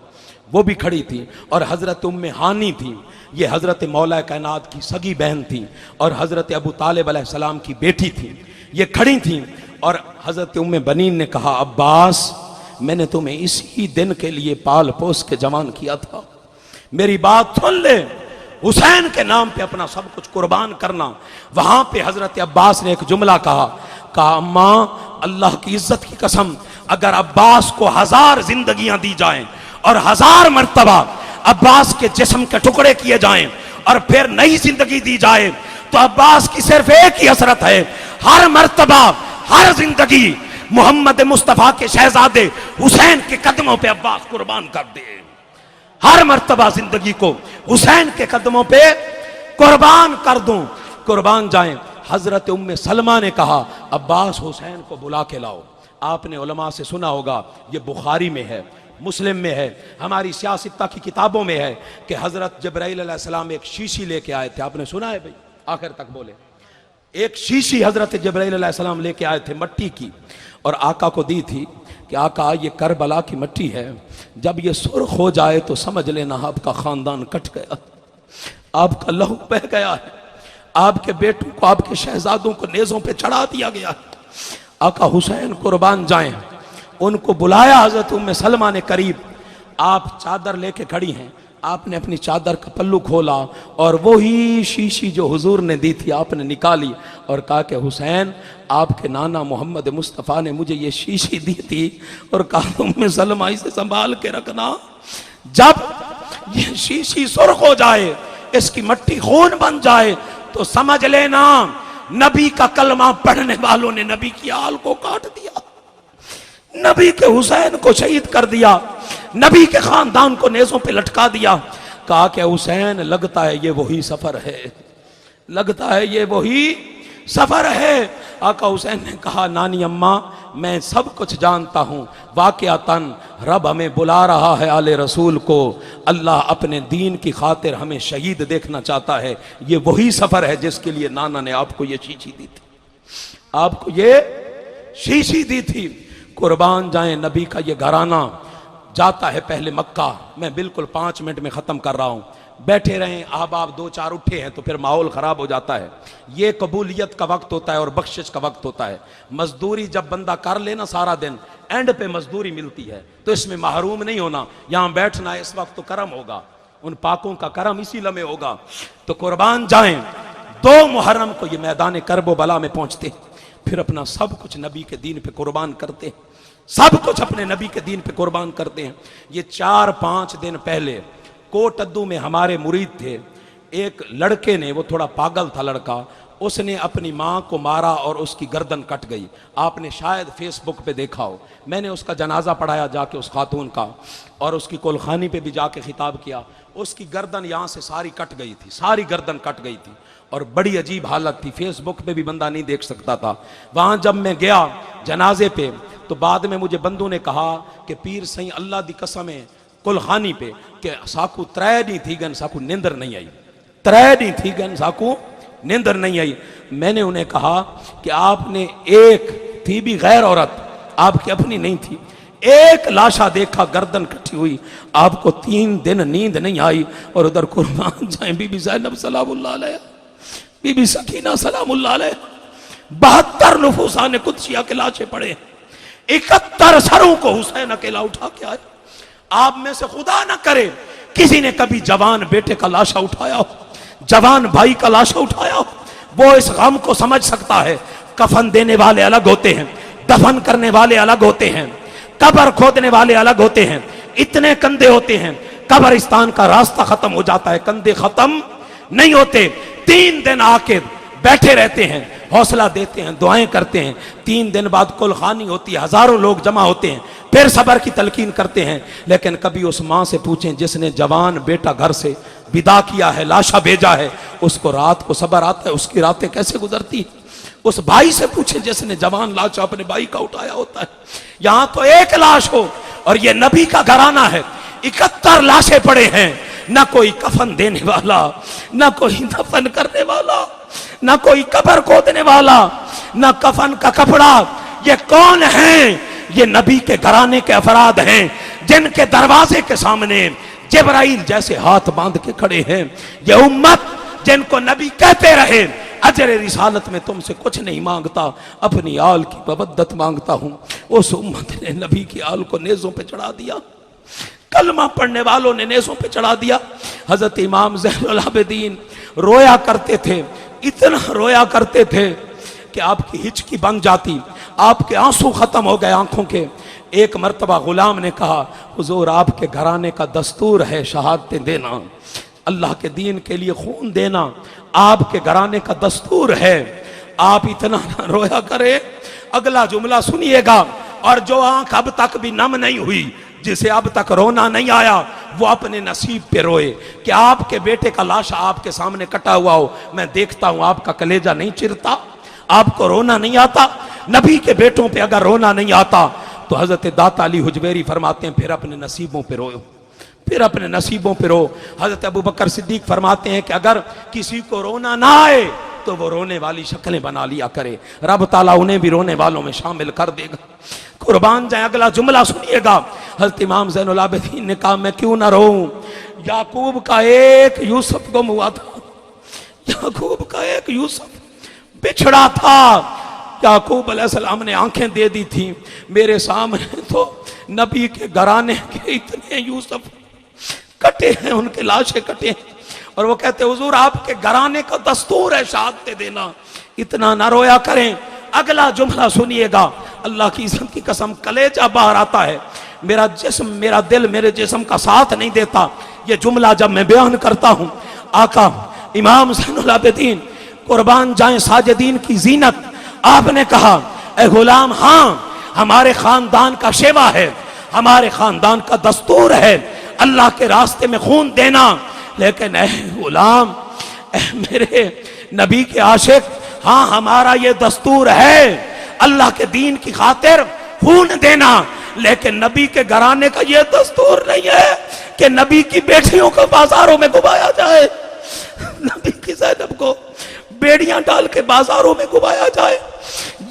वो भी खड़ी थी, और हजरत उम्मे हानी थी, ये हजरत मौला कायनात की सगी बहन थी और हजरत अबू तालिब अलैहिस्सलाम की बेटी थी, ये खड़ी थी। और हजरत उम्मे बनीन ने कहा, अब्बास, मैंने तुम्हें इसी दिन के लिए पाल पोस के जवान किया था, मेरी बात सुन ले, हुसैन के नाम पे अपना सब कुछ कुर्बान करना। वहां पे हजरत अब्बास ने एक जुमला कहा, अम्मा, अल्लाह की इज्जत की कसम, अगर अब्बास को 1000 जिंदगियां दी जाएं और 1000 मर्तबा अब्बास के जिस्म के टुकड़े किए जाएं और फिर नई जिंदगी दी जाए, तो अब्बास की सिर्फ एक ही हसरत है, हर मर्तबा, हर जिंदगी मोहम्मद मुस्तफा के शहजादे हुसैन के कदमों पे अब्बास कुर्बान कर दे, हर मर्तबा जिंदगी को हुसैन के कदमों पे कुर्बान कर दूं। कुर्बान जाएं। हजरत उम्मे सलमा ने कहा, अब्बास, हुसैन को बुला के लाओ। आपने उलमा से सुना होगा, ये बुखारी में है, मुस्लिम में है, हमारी सियासत्ता की किताबों में है कि हजरत जब्राइल अलैहिस्सलाम एक शीशी लेके आए थे। आपने सुना है भाई? आखिर तक बोले। एक शीशी हजरत जब्राइल अलैहिस्सलाम लेके आए थे मिट्टी की, और आका को दी थी कि आका, ये करबला की मिट्टी है, जब ये सुर्ख हो जाए तो समझ लेना आपका खानदान कट गया, आपका लहू बह गया है, आपके बेटों को, आपके शहजादों को नेज़ों पे चढ़ा दिया गया है। आका हुसैन कुर्बान जाएं, उनको बुलाया हजरत उम्मे सलमा ने करीब। आप चादर लेके खड़ी हैं, आपने अपनी चादर का पल्लू खोला और वही शीशी जो हुजूर ने दी थी आपने निकाली और कहा कि हुसैन, आपके नाना मोहम्मद मुस्तफ़ा ने मुझे ये शीशी दी थी और कहा उम्मे सलमा इसे संभाल के रखना, जब ये शीशी सुर्ख हो जाए, इसकी मट्टी खून बन जाए, तो समझ लेना नबी का कलमा पढ़ने वालों ने नबी की आल को काट दिया, नबी के हुसैन को शहीद कर दिया, नबी के खानदान को नेज़ों पे लटका दिया। कहा कि हुसैन, लगता है ये वही सफर है, लगता है ये वही सफर है। आका हुसैन ने कहा, नानी अम्मा, मैं सब कुछ जानता हूँ, वाक़यातन रब हमें बुला रहा है आले रसूल को, अल्लाह अपने दीन की खातिर हमें शहीद देखना चाहता है, ये वही सफर है जिसके लिए नाना ने आपको ये शीशी दी थी, आपको ये शीशी दी थी। कुर्बान जाए नबी का ये घराना जाता है पहले मक्का। मैं बिल्कुल 5 मिनट में ख़त्म कर रहा हूँ, बैठे रहें, आप 2-4 उठे हैं तो फिर माहौल ख़राब हो जाता है। ये कबूलियत का वक्त होता है और बख्शिश का वक्त होता है। मजदूरी जब बंदा कर लेना सारा दिन, एंड पे मजदूरी मिलती है, तो इसमें महरूम नहीं होना। यहाँ बैठना है इस वक्त तो करम होगा, उन पाकों का करम इसी लम्हे होगा। तो कुर्बान जाएं, 2 मुहर्रम को ये मैदान करबला में पहुँचते, फिर अपना सब कुछ नबी के दीन पे कुर्बान करते, सब कुछ अपने नबी के दीन पे कुर्बान करते हैं। ये 4-5 दिन पहले कोटद्दू में हमारे मुरीद थे, एक लड़के ने, वो थोड़ा पागल था लड़का, उसने अपनी माँ को मारा और उसकी गर्दन कट गई। आपने शायद फेसबुक पे देखा हो, मैंने उसका जनाजा पढ़ाया जाके उस खातून का, और उसकी कुलखानी पे भी जाके खिताब किया। उसकी गर्दन यहाँ से सारी कट गई थी, सारी गर्दन कट गई थी और बड़ी अजीब हालत थी, फेसबुक पे भी बंदा नहीं देख सकता था। वहाँ जब मैं गया जनाजे पे, तो बाद में मुझे बंदों ने कहा कि पीर सही अल्लाह दी कसम है कुलखानी पे कि साकू 3 दी थी गन साकू नींदर नहीं आई, 3 दी थी गन साकू नींदर नहीं आई। मैंने उन्हें कहा कि आपने एक थी भी गैर औरत, आपकी अपनी नहीं थी, एक लाशा देखा गर्दन कटी हुई, आपको 3 दिन नींद नहीं आई। और उधर कुर्बान जाए बीबी ज़ैनब सलामुल्लाह अलैहा, बीबी सकीना सलामुल्लाह अलैहा, 72 नफूसा ने कुदसिया के लाशें पड़े, 71 सरों को हुसैन अकेला उठा के आए। आप में से खुदा ना करे किसी ने कभी जवान बेटे का लाशा उठाया हो, जवान भाई का लाशा उठाया हो, वो इस गम को समझ सकता है। कफन देने वाले अलग होते हैं, दफन करने वाले अलग होते हैं, कब्र खोदने वाले अलग होते हैं, इतने कंधे होते हैं, कब्रिस्तान का रास्ता खत्म हो जाता है, कंधे खत्म नहीं होते। 3 दिन आके बैठे रहते हैं, हौसला देते हैं, दुआएं करते हैं। 3 दिन बाद कुलखानी होती है, हजारों लोग जमा होते हैं, फिर सबर की तलकीन करते हैं। लेकिन कभी उस माँ से पूछें जिसने जवान बेटा घर से विदा किया है, लाशा भेजा है, उसको रात को सबर आता है, उसकी रातें कैसे गुजरती। उस भाई से पूछें जिसने जवान लाशा अपने भाई का उठाया होता है। यहां तो एक लाश हो और ये नबी का घराना है, 71 लाशें पड़े हैं, ना कोई कफन देने वाला, ना कोई दफन करने वाला, ना कोई कब्र खोदने वाला, ना कफन का कपड़ा। ये कौन है? ये नबी के घराने के अफराद हैं, जिनके दरवाजे के सामने जिब्राइल जैसे हाथ बांध के खड़े हैं। ये उम्मत जिनको नबी कहते रहे, अजर रिसालत में तुमसे कुछ नहीं मांगता, अपनी आल की मवद्दत मांगता हूं। उस उम्मत ने नबी की आल को नेज़ों पे चढ़ा दिया, कलमा पढ़ने वालों ने नेज़ों पे चढ़ा दिया। हजरत इमाम ज़ैनुल आबिदीन रोया करते थे, इतना रोया करते थे कि आपकी हिचकी बन जाती, आपके आंसू खत्म हो गए आंखों के। एक मर्तबा गुलाम ने कहा, हुजूर आपके घराने का दस्तूर है शहादतें देना, अल्लाह के दीन के लिए खून देना, आपके घराने का दस्तूर है, आप इतना ना रोया करें। अगला जुमला सुनिएगा, और जो आंख अब तक भी नम नहीं हुई, जिसे अब तक रोना नहीं आया, वो अपने नसीब पे रोए कि आपके बेटे का लाश आपके सामने कटा हुआ हो, मैं देखता हूं आपका कलेजा नहीं चिरता, आपको रोना नहीं आता। नबी के बेटों पे अगर रोना नहीं आता तो हजरत दाता अली हुजवेरी फरमाते हैं फिर अपने नसीबों पे रोयो, फिर अपने नसीबों पे रो। हजरत अबू बकर सिद्दीक फरमाते हैं कि अगर किसी को रोना ना आए तो वो रोने वाली शक्लें बना लिया करे, रब ताला उन्हें भी रोने वालों में शामिल कर देगा। कुर्बान जाए, अगला जुमला सुनिएगा। हजरत इमाम ज़ैनुल आबिदीन ने कहा, मैं क्यों ना रोऊं, याकूब का एक यूसुफ गुम हुआ था, याकूब का एक यूसुफ बिछड़ा था, याकूब अलैहिस्सलाम ने आंखें दे दी थी, मेरे सामने तो नबी के घराने के इतने यूसुफ कटे हैं, उनके लाशें कटे हैं। और वो कहते हुजूर आपके घराने का दस्तूर है शहादतें देना, इतना ना रोया करें। अगला जुमला सुनिएगा, अल्लाह की इज्जत की कसम कलेजा बाहर आता है, मेरा जिस्म मेरा दिल मेरे जिस्म का साथ नहीं देता ये जुमला जब मैं बयान करता हूं। आका इमाम ज़ैनुल आबिदीन कुर्बान जाए साजिदीन की जीनत, आपने कहा ए गुलाम, हाँ हमारे खानदान का शेवा है, हमारे खानदान का दस्तूर है अल्लाह के रास्ते में खून देना, लेकिन ए गुलाम, मेरे नबी के आशिक, हाँ हमारा ये दस्तूर है अल्लाह के दीन की खातिर खून देना, लेकिन नबी के घराने का ये दस्तूर नहीं है कि नबी की बेटियों को बाजारों में घुमाया जाए, नबी की ज़ैनब को बेड़ियां डाल के बाजारों में घुमाया जाए।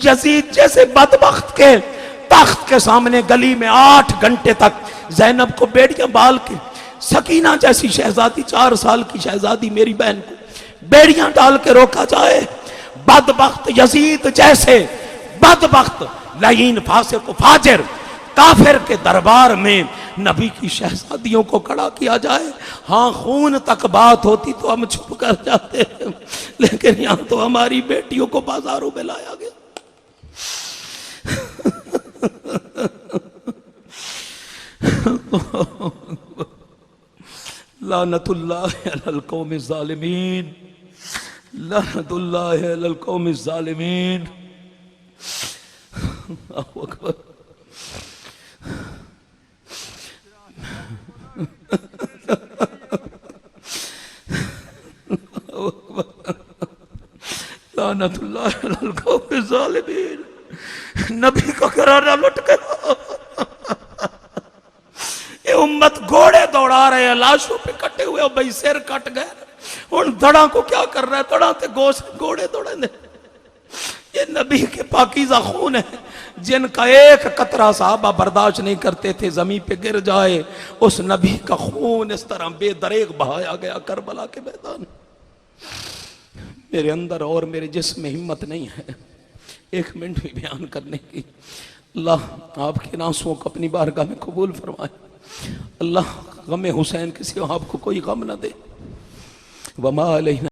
यजीद जैसे बदबख्त के तख्त के सामने गली में 8 घंटे तक ज़ैनब को बेड़ियां बाल के, सकीना जैसी शहजादी 4 साल की शहजादी मेरी बहन को बेड़ियां डाल के रोका जाए। बदबख्त यजीद जैसे बदबख्त लईन फासिक फाजिर काफिर के दरबार में नबी की शहजादियों को खड़ा किया जाए। हाँ खून तक बात होती तो हम छुप कर जाते हैं, लेकिन यहां तो हमारी बेटियों को बाजारों में लाया गया। लानतुल्लाह अलल कौमिज़ ज़ालिमीन, लानतुल्लाह अलल कौमिज़ ज़ालिमीन। अल्लाहु अकबर। लानतुल्लाह अलल कौमिज़ ज़ालिमीन। नबी का घराना लुट गया, ये उम्मत घोड़े दौड़ा रहे हैं लाशों पे कटे हुए, भाई सिर कट गए, उन दड़ा को क्या कर रहा है, दड़ा ते गोश्त घोड़े दौड़े ने। ये नबी के पाकीज़ा खून है, जिनका एक कतरा साहबा बर्दाश्त नहीं करते थे जमीन पे गिर जाए, उस नबी का खून इस तरह बेदरेग बहाया गया करबला के मैदान। मेरे अंदर और मेरे जिस्म में हिम्मत नहीं है 1 मिनट भी बयान करने की। अल्लाह आपके आंसुओं को अपनी बारगाह में कबूल फरमाए। अल्लाह गम हुसैन किसी आपको कोई गम न दे। वमा अलैना